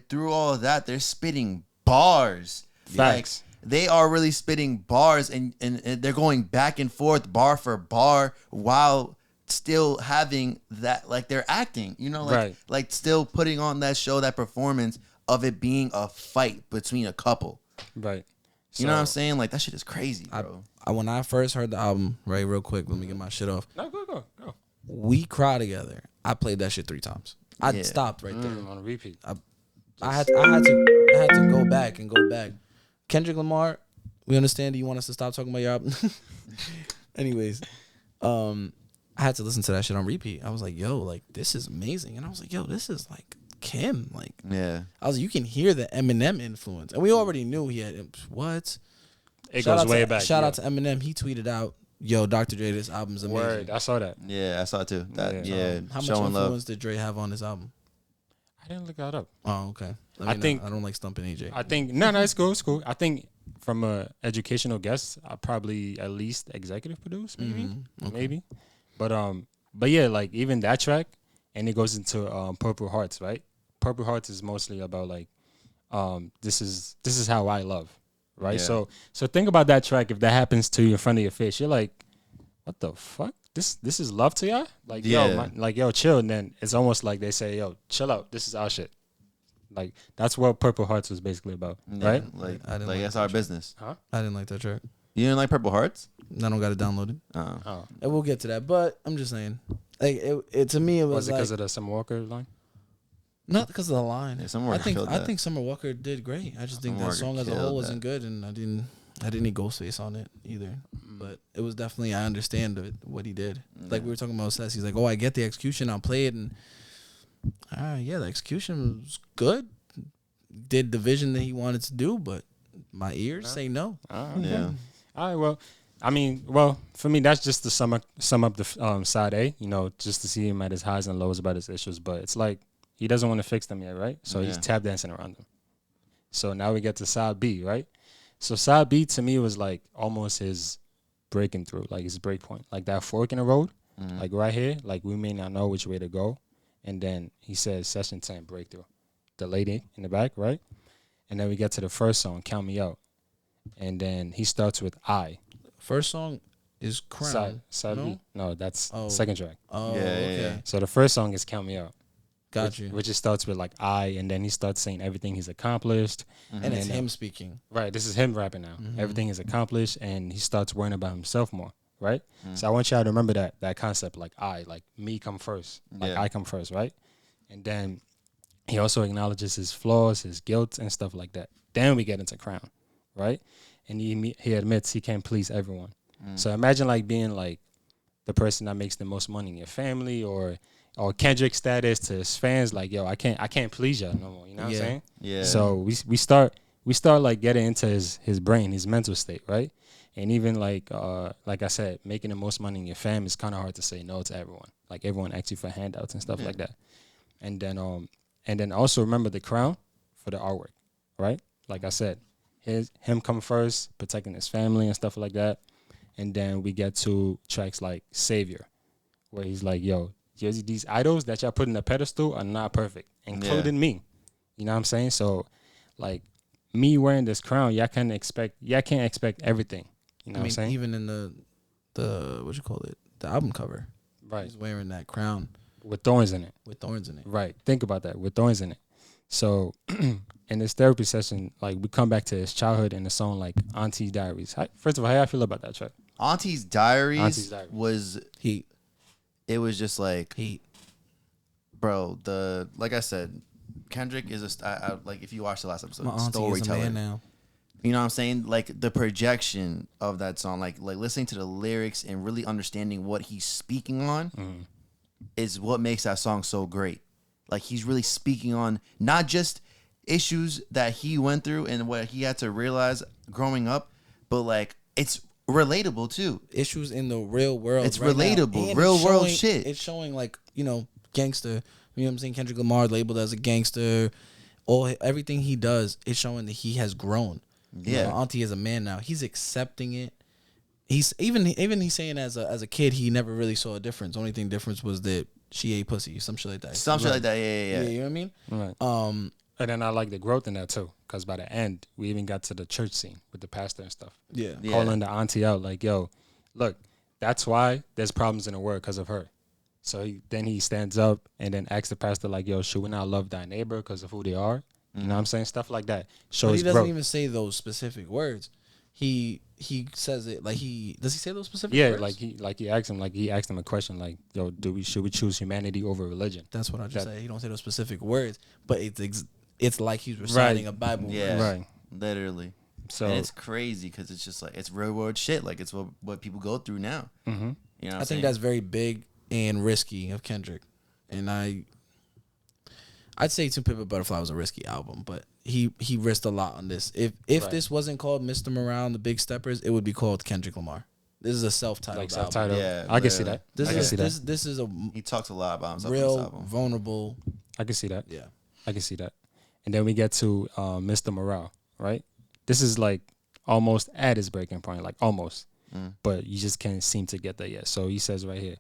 through all of that, they're spitting bars. Facts. Like, they are really spitting bars and they're going back and forth bar for bar while still having that, like they're acting, you know, like still putting on that show, that performance of it being a fight between a couple. Right. You know what I'm saying? Like that shit is crazy, bro. When I first heard the album, real quick, let me get my shit off. No, go. We Cry Together. I played that shit 3 times. I stopped right there on a repeat. I had to go back and go back. Kendrick Lamar, we understand. Do you want us to stop talking about your album? Anyways, I had to listen to that shit on repeat. I was like, yo, like this is amazing. And I was like, yo, this is like Kim. Like, yeah. I was like, you can hear the Eminem influence. And we already knew he had what? It goes way back. Shout out to Eminem. He tweeted out, yo, Dr. Dre, this album's amazing. Word, I saw that. Yeah, I saw it too. How much influence did Dre have on this album? I didn't look that up. Oh, okay. I think I don't like stumping AJ. I think no, it's cool. It's cool. I think from a educational guest, I probably at least executive produce, maybe, maybe. But yeah, like even that track, and it goes into Purple Hearts, right? Purple Hearts is mostly about like, this is how I love, right? Yeah. So think about that track. If that happens to you in front of your face, you're like, what the fuck? This is love to y'all? Like yo, chill. And then it's almost like they say, yo, chill out. This is our shit. Like that's what Purple Hearts was basically about, right? Like that's our business. Huh? I didn't like that track. You didn't like Purple Hearts? I don't got it downloaded. Oh. And we'll get to that. But I'm just saying, like it to me, it was it like because of the Summer Walker line? not because of the line. Yeah, Summer Walker I think Summer Walker did great. I just think Summer that song Walker as a whole killed wasn't good, and I didn't need Ghostface on it either. But it was definitely, I understand what he did. Like we were talking about Sess. He's like, oh, I get the execution. I'll play it. And the execution was good. did the vision that he wanted to do, but my ears say no. Yeah. All right, well, for me, that's just to sum up the side A, just to see him at his highs and lows about his issues. But it's like he doesn't want to fix them yet, right? So he's tap dancing around them. So now we get to side B, right? So side B to me was like almost his breaking through, like his break point, like that fork in the road, like right here, like we may not know which way to go. And then he says session 10 breakthrough, the lady in the back, right? And then we get to the first song, Count Me Out. And then he starts with I. First song is Crown. Side no? B. No, that's second track. Oh, Yeah, okay. yeah. So the first song is Count Me Out. Got you. Which it starts with like I, and then he starts saying everything he's accomplished. And it's him speaking. Right, this is him rapping now. Everything is accomplished, and he starts worrying about himself more, right? So I want y'all to remember that concept, like me come first. Like I come first, right? And then he also acknowledges his flaws, his guilt, and stuff like that. Then we get into Crown, right? And he admits he can't please everyone. So imagine like being like the person that makes the most money in your family, or Kendrick status to his fans, like, yo, I can't please y'all no more. You know what I'm saying? Yeah. So we start like getting into his brain, his mental state, right? And even like I said, making the most money in your fam is kind of hard to say no to everyone. Like everyone asks you for handouts and stuff like that. And then also remember the Crown for the artwork, right? Like I said, him come first, protecting his family and stuff like that. And then we get to tracks like Savior, where he's like, yo, these idols that y'all put in a pedestal are not perfect, including me. You know what I'm saying? So, like, me wearing this crown, y'all can't expect everything. You know what I'm saying? Even in the what you call it, the album cover, Right. he's wearing that crown With thorns in it. with thorns in it. Right. Think about that, with thorns in it. So, in this therapy session, like, we come back to his childhood in the song, like, Auntie's Diaries. First of all, how y'all feel about that track? Auntie's Diaries, Diaries. was Heat. it was just like, Heat. bro, like I said, Kendrick is like, if you watch the last episode, My auntie is a storyteller. man now. You know what I'm saying? Like the projection of that song, like listening to the lyrics and really understanding what he's speaking on is what makes that song so great. Like he's really speaking on not just issues that he went through and what he had to realize growing up, but like it's relatable too. Issues in the real world. It's right now. relatable, And real it's world showing- shit. It's showing like, gangster. You know what I'm saying? Kendrick Lamar labeled as a gangster. Everything he does is showing that he has grown. Yeah. My auntie is a man now. He's accepting it. He's he's saying as a kid he never really saw a difference. Only thing difference was that she ate pussy, some shit like that. Some shit like that. Yeah. You know what I mean? Right. And then I like the growth in that too, because by the end we even got to the church scene with the pastor and stuff. Yeah. Calling the auntie out like, yo, look, that's why there's problems in the world, because of her. So then he stands up and then asks the pastor like, yo, should we not love thy neighbor because of who they are? You know what I'm saying? Stuff like that. But Shows he doesn't growth. even say those specific words. He says it like does he say those specific Yeah, words? he asked him a question like, yo, should we choose humanity over religion? That's what I just said. He don't say those specific words, but it's like he's reciting a Bible. Yeah. verse. Right. Literally. So And it's crazy because it's just like it's real world shit. Like it's what people go through now. mm-hmm. You know, I think that's very big and risky of Kendrick, and I'd say To Pimp a Butterfly was a risky album, but he risked a lot on this. If Right. this wasn't called Mr. Morale and the Big Steppers, it would be called Kendrick Lamar. This is a self-titled like album. self-titled. Yeah, I can see literally. that. I can see that. This is a he talks a lot about himself. on this real album. vulnerable. I can see that. Yeah. I can see that. And then we get to Mr. Morale, right? This is like almost at his breaking point, like almost. But you just can't seem to get there yet. So he says right here,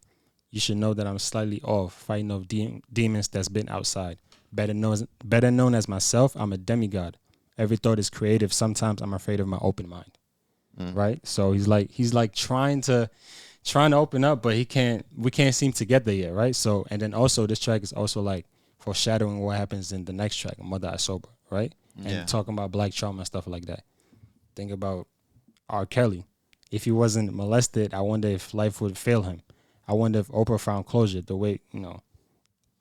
you should know that I'm slightly off, fighting off demons that's been outside. Better known as myself, I'm a demigod. Every thought is creative. Sometimes I'm afraid of my open mind. Right? So he's like trying to open up, but we can't seem to get there yet, right? So, and then also this track is also like foreshadowing what happens in the next track, Mother I Sober, right? Yeah. And talking about black trauma and stuff like that. Think about R. Kelly. If he wasn't molested, I wonder if life would fail him. I wonder if Oprah found closure the way,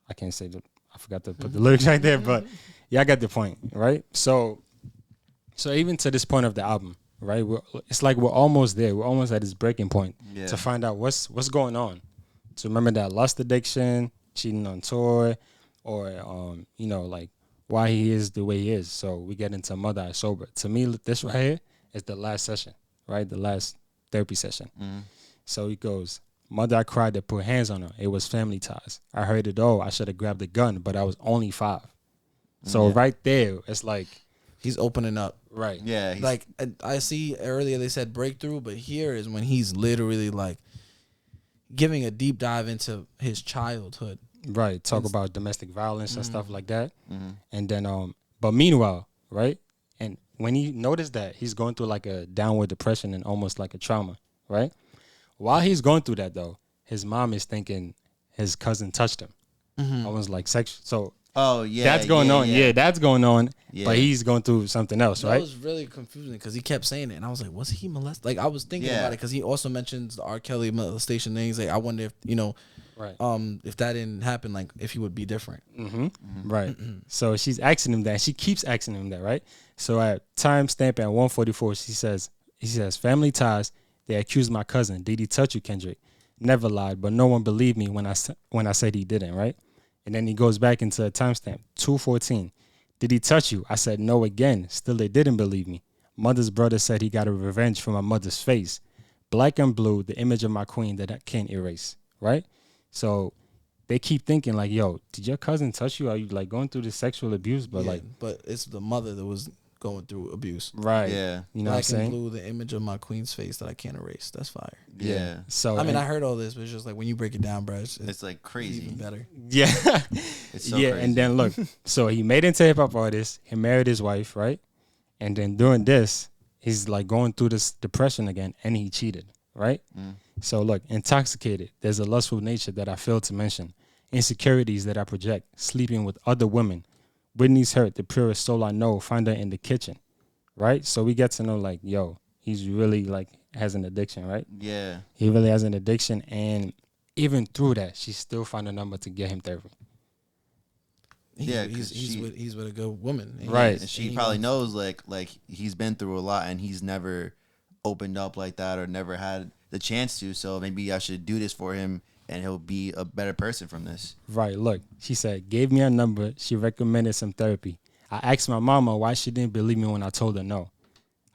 I can't say I forgot to put the lyrics right there, but yeah, I got the point, right? So even to this point of the album, right? It's like we're almost there. We're almost at this breaking point to find out what's going on. So remember that lust addiction, cheating on tour, or like why he is the way he is. So we get into Mother I Sober. To me, this right here is the last session, right? The last therapy session. So he goes, Mother, I cried to put hands on her. It was family ties. I heard it all. I should have grabbed a gun, but I was only 5. So right there, it's like, He's opening up. right. Yeah, he's, Like I see earlier they said breakthrough, but here is when he's literally like giving a deep dive into his childhood. Right. Talk about domestic violence and stuff like that. And then, but meanwhile, right? And when he noticed that he's going through like a downward depression and almost like a trauma, right? While he's going through that though, his mom is thinking his cousin touched him. Almost like sexual. So oh yeah, that's going on. Yeah, that's going on. Yeah. But he's going through something else, That right? was really confusing because he kept saying it, and I was like, "Was he molested?" Like I was thinking about it because he also mentions the R. Kelly molestation things. Like I wonder if Right. if that didn't happen, like if he would be different. Right. So she's asking him that. She keeps asking him that, right? So at timestamp at 1:44, he says, family ties. They accused my cousin. Did he touch you, Kendrick? Never lied, but no one believed me when I said he didn't, right? And then he goes back into a timestamp, 2:14. Did he touch you? I said no again. Still, they didn't believe me. Mother's brother said he got a revenge for my mother's face. Black and blue, the image of my queen that I can't erase, right? So they keep thinking like, yo, did your cousin touch you? Are you like going through this sexual abuse? But Yeah, like, but it's the mother that was going through abuse. right. Yeah. You know what I'm Black and saying? blue, the image of my queen's face that I can't erase. That's fire. Yeah. So I mean, and- I heard all this, but it's just like when you break it down, bro, It's like crazy. even better. yeah. It's so yeah. crazy. And then look, so he made it into hip hop artist. He married his wife, right? And then during this, he's like going through this depression again, and he cheated, right? So look, intoxicated. There's a lustful nature that I failed to mention. Insecurities that I project. Sleeping with other women. Whitney's hurt. The purest soul I know. Find her in the kitchen, right? So we get to know like, yo, he's really like has an addiction, right? Yeah. He really has an addiction, and even through that, she still found a number to get him therapy. Yeah, 'cause He's with a good woman. And Right. And she probably knows like he's been through a lot and he's never opened up like that or never had the chance to. So maybe I should do this for him and he'll be a better person from this. Right. Look, she said, gave me a number. She recommended some therapy. I asked my mama why she didn't believe me when I told her no.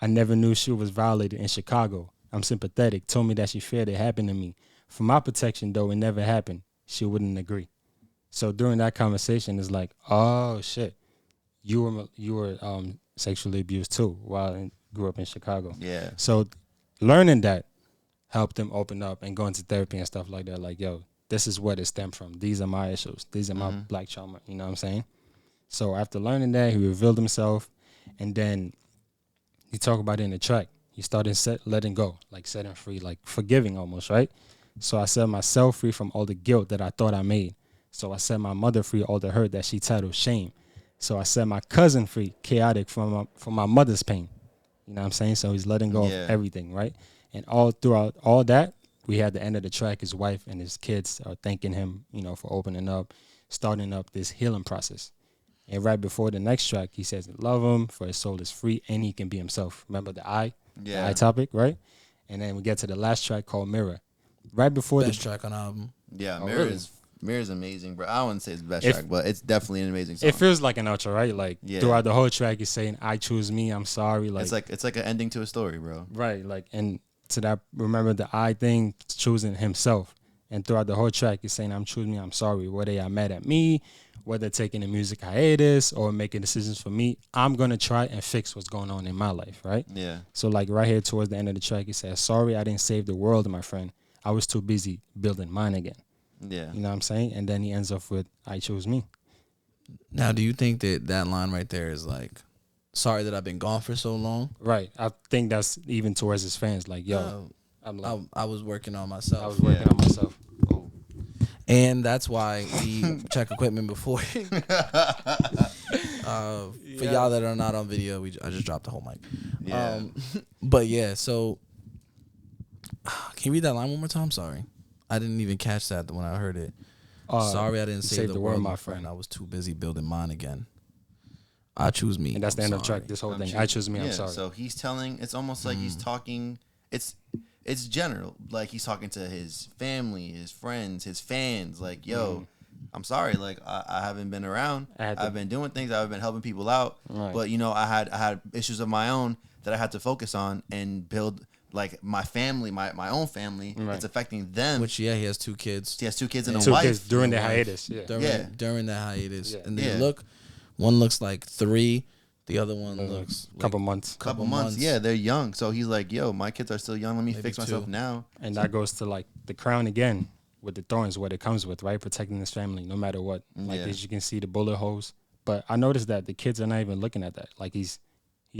I never knew she was violated in Chicago. I'm sympathetic. Told me that she feared it happened to me. For my protection, though, it never happened. She wouldn't agree. So during that conversation, it's like, oh shit, you were sexually abused too while I grew up in Chicago. Yeah. So learning that helped him open up and go into therapy and stuff like that. Like, yo, this is what it stemmed from. These are my issues. These are my black trauma. You know what I'm saying? So after learning that, he revealed himself, and then he talked about it in the track. He started letting go, like setting free, like forgiving almost, right? So I set myself free from all the guilt that I thought I made. So I set my mother free, all the hurt that she titled shame. So I set my cousin free, chaotic, from my mother's pain. You know what I'm saying? So he's letting go of everything, right? And all throughout all that, we had the end of the track. His wife and his kids are thanking him, you know, for opening up, starting up this healing process. And right before the next track, he says, love him, for his soul is free, and he can be himself. Remember the the I topic, right? And then we get to the last track called Mirror. Right before Best track on the album. Yeah, Oh, Mirror's amazing, bro. I wouldn't say it's the best If- track, but it's definitely an amazing song. It feels like an outro, right? Like Yeah. throughout the whole track, he's saying, I choose me, I'm sorry. Like, it's like an ending to a story, bro. right, like, and to that, remember the I thing, choosing himself. And throughout the whole track, he's saying, I'm choosing me, I'm sorry. Whether y'all mad at me, whether taking the music hiatus or making decisions for me, I'm going to try and fix what's going on in my life, right? Yeah. So like right here towards the end of the track, he says, sorry, I didn't save the world, my friend. I was too busy building mine again. Yeah. You know what I'm saying? And then he ends off with, I chose me. Now, do you think that line right there is like, sorry that I've been gone for so long? Right. I think that's even towards his fans. Like, yo, I'm like, I was working on myself. I was working on myself. And that's why we check equipment before. For y'all that are not on video, I just dropped the whole mic. Yeah. But yeah, so can you read that line one more time? Sorry, I didn't even catch that when I heard it. Sorry, I didn't save the world, my friend. I was too busy building mine again. I choose me. And that's the I'm end of the sorry. track. This whole I'm thing. choosing- I choose me. I'm sorry. So he's telling. It's almost like he's talking. It's general. Like he's talking to his family, his friends, his fans. Like, yo, I'm sorry, like I haven't been around. I've been doing things. I've been helping people out. Right. But you know, I had issues of my own that I had to focus on and build. Like my family, my own family, Right. it's affecting them. Which he has 2 kids. He has 2 kids and a Two wife. kids during the wife. hiatus. Yeah. During that hiatus, Yeah. and then Yeah. one looks like 3, the other one looks like Couple months. Couple months. Yeah, they're young. So he's like, yo, my kids are still young. Let me fix myself 2. now. And that goes to like the crown again with the thorns, what it comes with, right? Protecting his family no matter what. Like Yeah. as you can see the bullet holes. But I noticed that the kids are not even looking at that. Like he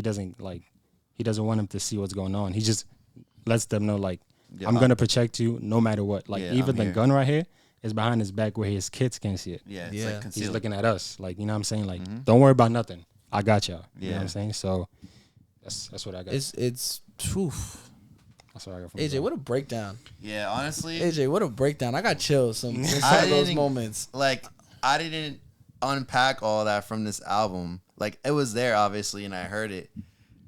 doesn't want them to see what's going on. He just lets them know like I'm gonna protect you no matter what. Like Yeah, even I'm the here. gun right here is behind his back where his kids can't see it. Yeah, it's Yeah. like He's He's concealed. looking at us. Like, you know what I'm saying? Like, don't worry about nothing. I got y'all. You know what Yeah. I'm saying? So that's what I got. it's oof. That's what I got from AJ, what a breakdown. Yeah, honestly, AJ, what a breakdown. I got chills some I of those didn't- moments. like I didn't unpack all that from this album. Like it was there obviously, and I heard it,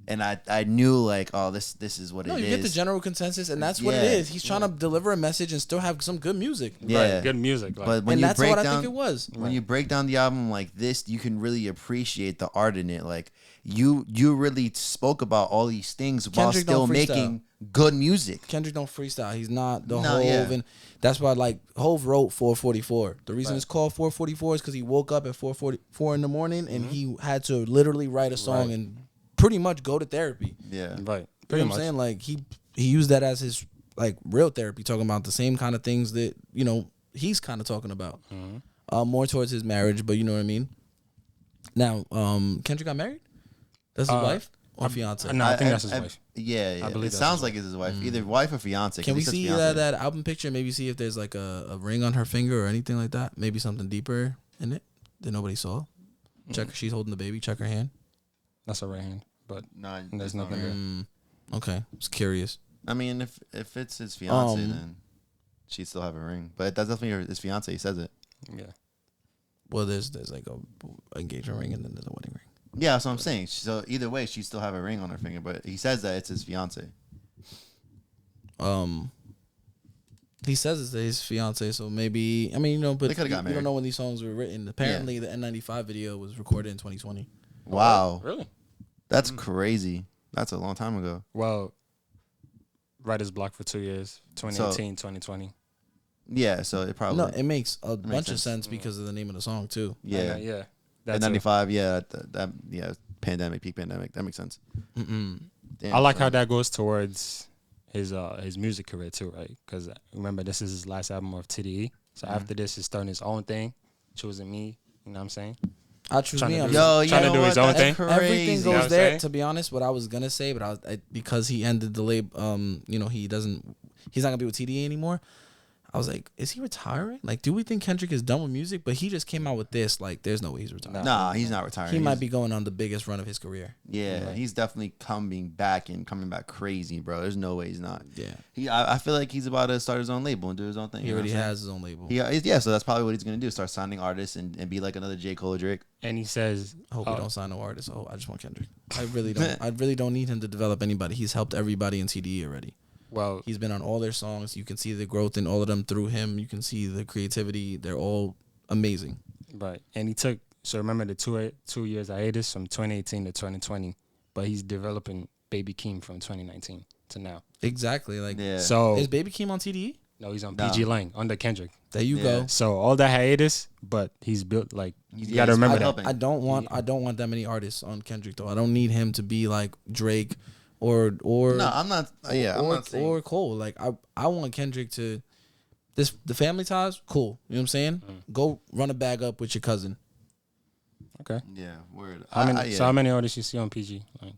and I knew like, oh, this is what No, it you is. get the general consensus, and that's what it Yeah. is. He's trying to deliver a message and still have some good music. Yeah, Right, good music. Like, but when And you that's break what down, I think it was. when you break down the album like this, you can really appreciate the art in it. Like you really spoke about all these things while Kendrick still don't freestyle. making good music. Kendrick don't freestyle. He's not the No, Hove, yeah. and that's why like Hove wrote 444. The reason it's called 444 is because he woke up at 4:44 in the morning and he had to literally write a song and pretty much go to therapy. Yeah, right. You Pretty know what much. I'm saying? Like he used that as his like real therapy, talking about the same kind of things that he's kind of talking about. More towards his marriage, but you know what I mean. Now, Kendrick got married. That's his wife or fiance. No, I think that's his wife. Yeah, I believe it that's sounds his like it's his wife, either wife or fiance. 'cause Can he we says see fiance. that album picture? Maybe see if there's like a ring on her finger or anything like that. Maybe something deeper in it that nobody saw. Check. She's holding the baby. Check her hand. That's a right hand. But No, there's no nothing finger. there. Okay, just curious. I mean, if it's his fiance, Um, then she'd still have a ring. But that's definitely his fiance. He says it. Yeah. Well, there's like a engagement ring and then there's a wedding ring. Yeah, that's what I'm saying. So either way, she'd still have a ring on her finger. But he says that it's his fiance. He says it's his fiance, so maybe but They coulda got you married. don't know when these songs were written. Apparently, the N95 video was recorded in 2020. Wow, Really? that's crazy. That's a long time ago. Well, writer's block for 2 years, 2018, 2020. Yeah, so it probably No, it makes a bunch of sense. sense because of the name of the song too. yeah. Yeah. At That's 95, yeah, pandemic, peak pandemic. That makes sense. Damn, I like how son. that goes towards his music career too, right? Because remember, this is his last album of TDE. So after this, he's starting his own thing, choosing me. You know what I'm saying? I choose Trying me. to I'm do- Yo, trying you to know do his what? own That's thing. crazy. Everything You know what goes I'm there. saying? To be honest, what I was gonna say, but because he ended the label, he's not gonna be with TDE anymore. I was like, is he retiring? Like, do we think Kendrick is done with music? But he just came out with this. Like, there's no way he's retiring. Nah, he's not retiring. He might He's- be going on the biggest run of his career. Yeah, he's definitely coming back crazy, bro. There's no way he's not. Yeah, I feel like he's about to start his own label and do his own thing. he you know already what I'm has his own label. saying? Yeah, so that's probably what he's gonna do. Start signing artists and be like another J. Cole or Drake. And he says, I hope he don't sign no artists. Oh, I just want Kendrick. I really don't. I really don't need him to develop anybody. He's helped everybody in TDE already. well, He's been on all their songs. You can see the growth in all of them through him. You can see the creativity. They're all amazing. right. And he took, so remember the 2 years hiatus from 2018 to 2020, but he's developing Baby Keem from 2019 to now. Exactly. Like, Yeah. So, is Baby Keem on TDE? no, he's on No. PG Lang under Kendrick. There you Yeah. go. So all that hiatus, but he's built like, you Yeah, got to he's remember been that. helping. I don't want that many artists on Kendrick though. I don't need him to be like Drake or No, I'm not. Yeah, I'm not saying. or Cole. Like I want Kendrick to the family ties, cool. You know what I'm saying? Go run a bag up with your cousin. Okay. Yeah, word. So how many artists you see on PG? Like,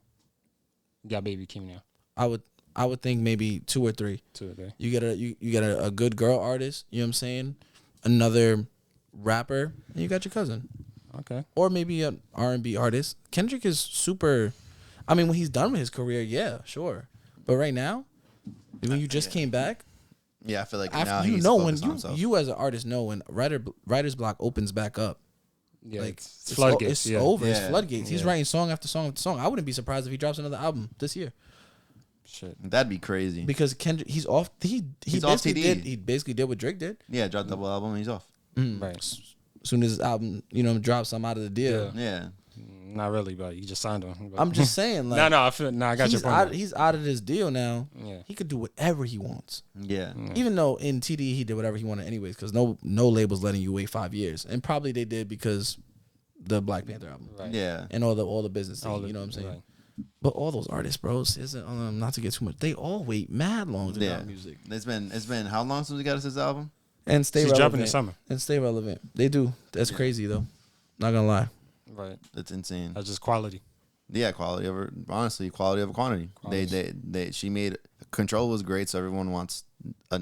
you got Baby Keem now. I would think maybe 2 or 3. 2 or 3. You get a good girl artist, you know what I'm saying? Another rapper, and you got your cousin. Okay. Or maybe an R&B artist. Kendrick is super. I mean, when he's done with his career, yeah, sure. But right now, when you just came back, Yeah, I feel like now after he's when focused on himself. you as an artist know when writer's block opens back up, Yeah. like it's floodgates. It's yeah. over. It's Yeah, floodgates. He's yeah. writing song after song after song. I wouldn't be surprised if he drops another album this year Shit. That'd be crazy. because Kendrick he's off. He He's off basically TDE. did. He basically did what Drake did. Yeah, drop double album and he's off. Right. As soon as this album, drops, I'm out of the deal. Yeah. Not really, but you just signed him. I'm just saying, like, I got your point. he's out of this deal now. Yeah. He could do whatever he wants. Yeah. Even though in TDE he did whatever he wanted anyways, because no label's letting you wait 5 years, and probably they did because the Black Panther album, Right. Yeah. and all the business thing, All the- you know what I'm saying? right. But all those artists, bro, isn't not to get too much. They all wait mad long to Yeah. drop music It's been how long since we got us this album? and stay She's relevant. dropping this summer. And stay relevant. They do. That's crazy though. Not gonna lie. Right. That's insane. That's just quality. Yeah, quality over quality over quantity. She made Control was great, so everyone wants not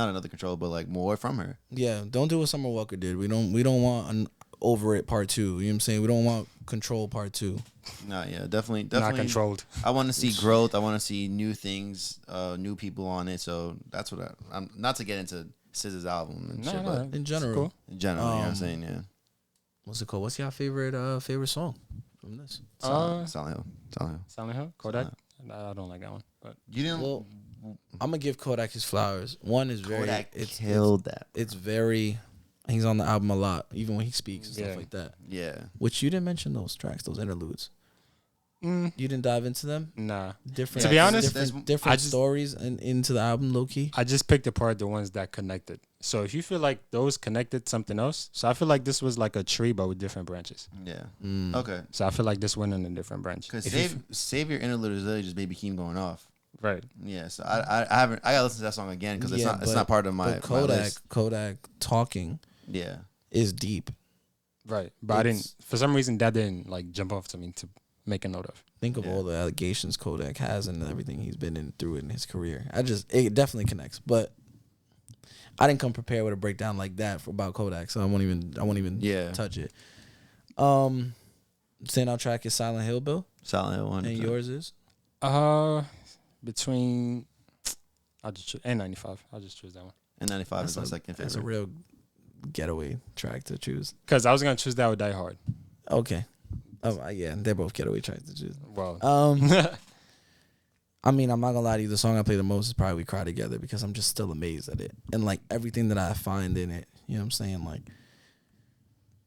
another Control, but like more from her. Yeah, don't do what Summer Walker did. We don't want an Over It Part 2. You know what I'm saying? We don't want Control Part 2. No, yeah, definitely Not controlled. I want to see growth. I want to see new things, new people on it. So that's what I'm not to get into SZA's album and shit, but In general. Cool. in general, you know what I'm saying? Yeah. What's it called? What's your favorite song from this? Silent Hill. Silent Hill? Kodak? I don't like that one. But You didn't. Well, I'm gonna give Kodak his flowers. One is very Kodak it's killed that. It's very he's on the album a lot, even when he speaks and Yeah. stuff like that. Yeah. Which you didn't mention those tracks, those interludes. You didn't dive into them. nah. Different. To be honest, different I just- stories and into the album, low key. I just picked apart the ones that connected. So if you feel like those connected something else, so I feel like this was like a tree but with different branches. Yeah. Mm. Okay. So I feel like this went in a different branch. Because If you Save Your Interlude is literally just Baby Keem going off. right. Yeah. So I gotta listen to that song again because it's not part of my but Kodak my list. Kodak talking Yeah. is deep. Right. But I didn't It's- for some reason that didn't like jump off to me to make a note of. Think of all the allegations Kodak has and everything he's been through in his career. It definitely connects, but I didn't come prepared with a breakdown like that about Kodak, so I won't even Yeah. touch it. Standout track is Silent Hill, Bill, Silent Hill 100%. and yours is Between I'll just choose N95. I'll just choose that one. And 95 is my second That's a favorite. real getaway track to choose. Because I was gonna choose that with Die Hard. Okay. Oh yeah, they're both getaway tracks to choose. Well, I mean, I'm not gonna lie to you. The song I play the most is probably "We Cry Together" because I'm just still amazed at it and like everything that I find in it. You know what I'm saying? Like,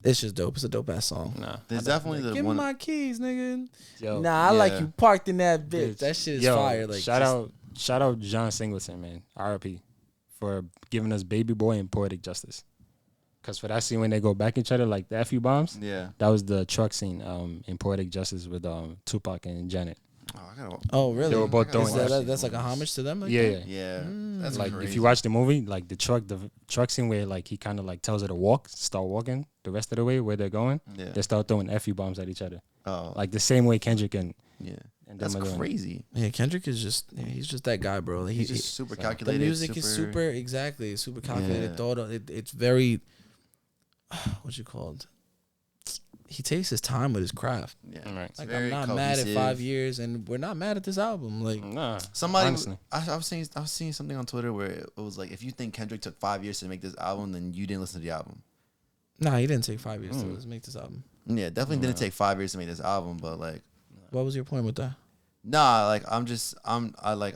it's just dope. It's a dope ass song. nah. There's definitely the Give me one. my keys, nigga. Yo, Nah, I like Yeah. you parked in that bitch. That shit is Yo, fire. Like, shout just- out John Singleton, man. R.I.P. for giving us Baby Boy and Poetic Justice. Cause for that scene when they go back each other like the FU bombs, Yeah. that was the truck scene in Poetic Justice with Tupac and Janet. Oh, I gotta, Oh, really? They were both Is throwing that, that's like a homage to them. Like Yeah, that? yeah. yeah. That's Like crazy. if you watch the movie, like the truck scene where like he kind of like tells her to start walking the rest of the way where they're going. Yeah. They start throwing FU bombs at each other, Oh. like the same way Kendrick and Yeah. and That's them are doing it. crazy. Yeah, Kendrick is he's just that guy, bro. Like, He's just super the calculated. music is super exactly. It's super calculated. Yeah. Thought of, it's very what you called. He takes his time with his craft. Yeah. Right. It's Like very I'm not mad at cohesive. 5 years, and we're not mad at this album. Like Nah, Somebody, honestly. I was seeing something on Twitter where it was like, if you think Kendrick took 5 years to make this album, then you didn't listen to the album. nah, he didn't take 5 years to make this album. Yeah, definitely didn't take 5 years to make this album, but like, What was your point with that? nah, like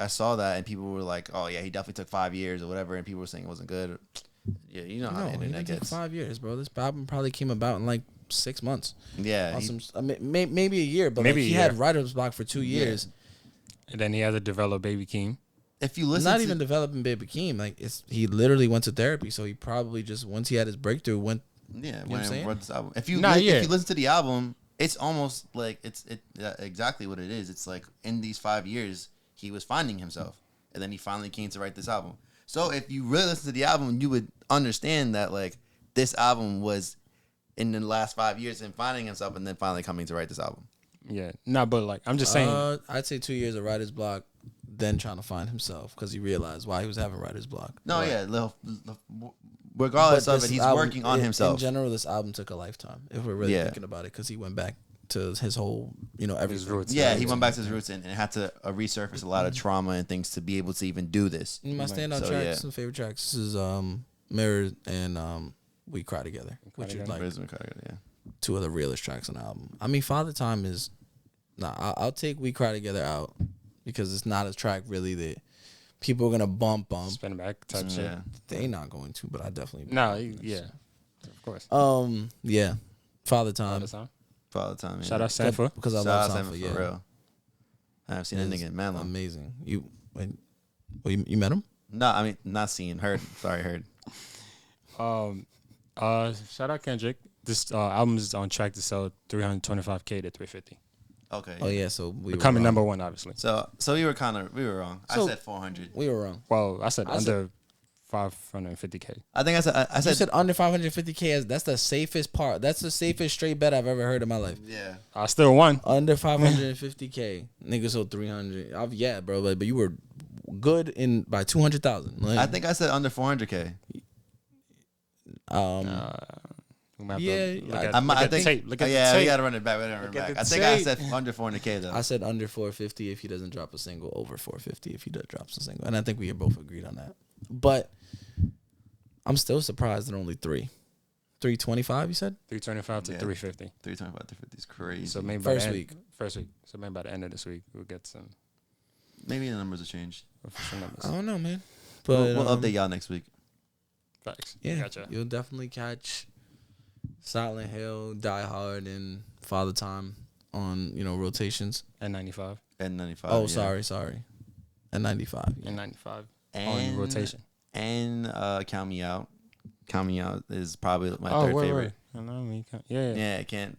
I saw that and people were like, oh yeah, he definitely took 5 years or whatever, and people were saying it wasn't good. Yeah, you know how No, the he internet didn't take gets. 5 years, bro. This album probably came about in like 6 months. Yeah, On I mean, maybe a year, but Maybe like, a he had year. writer's block for 2 years. And then he had to develop Baby Keem. if you listen, Not to, even developing Baby Keem. Like he literally went to therapy, so he probably just once he had his breakthrough went. yeah, what when I'm I saying? wrote this album, if you Nah, yeah. if you listen to the album, it's almost like it's exactly what it is. It's like in these 5 years he was finding himself, and then he finally came to write this album. So if you really listen to the album, you would understand that like this album was in the last 5 years him finding himself, and then finally coming to write this album. Yeah, nah, but like I'm just saying. I'd say 2 years of writer's block, then trying to find himself because he realized why he was having writer's block. No, yeah, regardless But of this it, he's album- working on in himself. In general, this album took a lifetime. If we're really Yeah. thinking about it, because he went back to his whole, everything. His roots. Yeah, he went back to his roots and had to resurface a lot of trauma and things to be able to even do this. My standout So, tracks, yeah. some favorite tracks, this is Mirror and We Cry Together, which is like Yeah. two of the realest tracks on the album. I mean, Father Time is, I'll take We Cry Together out because it's not a track really that people are gonna bump. Spin back type shit. Yeah. They not going to, but I definitely. No, yeah. Of course. Yeah, Father Time. All the time. For all the time. Yeah. Shout out Sanford. Because I Shout love out Sanford. Sanford Yeah, for real. I haven't seen that nigga in man long. amazing. You met him? No, I mean not seen. Heard. Sorry, heard. Shout out Kendrick. This album is on track to sell 325K to 350. Okay. Oh yeah, so we Becoming were wrong. number one, obviously. So we were wrong. So- I said 400. We were wrong. Well, I said I said- under 550K. I think I You said said under 550K. That's the safest part. That's the safest straight bet I've ever heard in my life. yeah. I still won. Under 550K, niggas sold 300. Yeah, bro, but you were good in by 200,000. Like, I think I said under 400K. We might have to Yeah, look I- at, I look at the think. tape. Look at yeah, the we tape. gotta run it back. We gotta run it Look at back. the I think I tape. said under 400K though. I said under 450 if he doesn't drop a single, over 450 if he does drops a single, and I think we both agreed on that. But I'm still surprised there are only 325. You said 325 to Yeah. 350. 325 to 50 is crazy. So maybe First by the week. First week. So maybe by the end of this week we'll get some maybe the numbers will change. official numbers. I don't know, man. But We'll update y'all next week. Facts. Yeah, Gotcha. you'll definitely catch Silent Hill, Die Hard, and Father Time on rotations. And 95. And 95. Oh, yeah. sorry. And 95. Yeah. And 95 And on rotation. And Count Me Out. Count Me Out is probably my Oh, third wait, favorite. wait. I know, I mean, yeah. Yeah, I can't,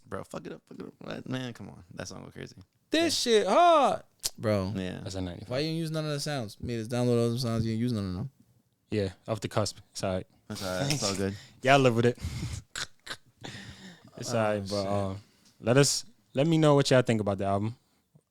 bro. Fuck it up. What? Man, come on. That song go crazy. This shit hard, bro. Yeah. That's a 95. Why you didn't use none of the sounds? Made us download all those sounds. You didn't use none of them. Yeah, off the cusp. It's all right. That's all right. It's all good. Y'all live with it. It's all right, but let me know what y'all think about the album.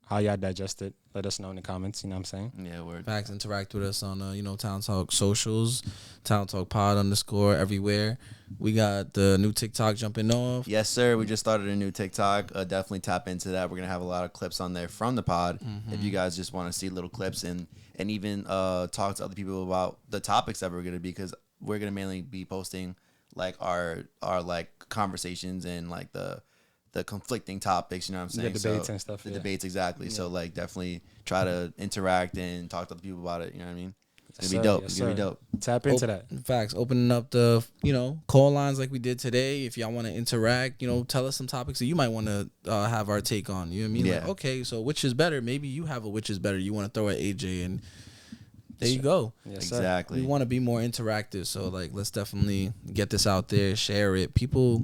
How y'all digest it. Let us know in the comments. You know what I'm saying? Yeah, word. Facts. Interact with us on Town Talk socials, Town Talk Pod _ everywhere. We got the new TikTok jumping off. Yes, sir. We just started a new TikTok. Definitely tap into that. We're gonna have a lot of clips on there from the pod. If you guys just want to see little clips and even talk to other people about the topics that we're gonna be, because we're gonna mainly be posting like our like conversations and like the conflicting topics. You know what I'm saying? The debates and stuff. The Yeah. debates, exactly. So like definitely try to interact and talk to other people about it. You know what I mean? It's gonna be dope. It's gonna be dope. Tap into that. Facts. Opening up the call lines like we did today. If y'all want to interact, tell us some topics that you might want to have our take on. You know what I mean? Yeah. Like, okay, so which is better? Maybe you have a which is better. You want to throw at AJ, and there you go. Yes, sir. Exactly. We want to be more interactive. So like, let's definitely get this out there, share it. People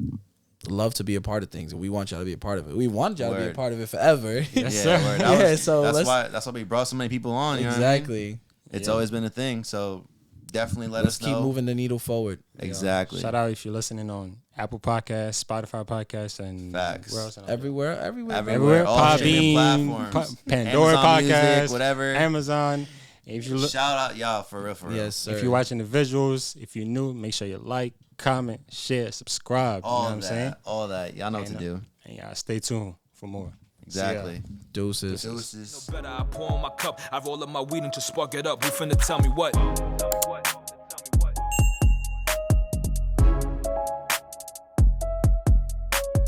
love to be a part of things, and we want y'all to be a part of it. We want y'all to be a Word. part of it forever. Yes, Yeah, sir. word. Yeah, so that's why we brought so many people on. You know what I mean? exactly. It's Yeah. always been a thing. So definitely let Let's us keep know. moving the needle forward. Exactly. Shout out if you're listening on Apple Podcasts, Spotify Podcasts, and Facts. where else? Everywhere. Everywhere. All streaming Podbean, platforms. Pandora Amazon Music, Podcast, whatever. Amazon. If you look, Shout out y'all for real, for real. Yes, sir. if you're watching the visuals, if you're new, make sure you like, comment, share, subscribe. You know All what I'm saying? all that. Y'all know what to And, do. And y'all stay tuned for more. Exactly. Deuces. Deuces. Better I pour on my cup. I roll up my weed and just spark it up. You finna tell me what?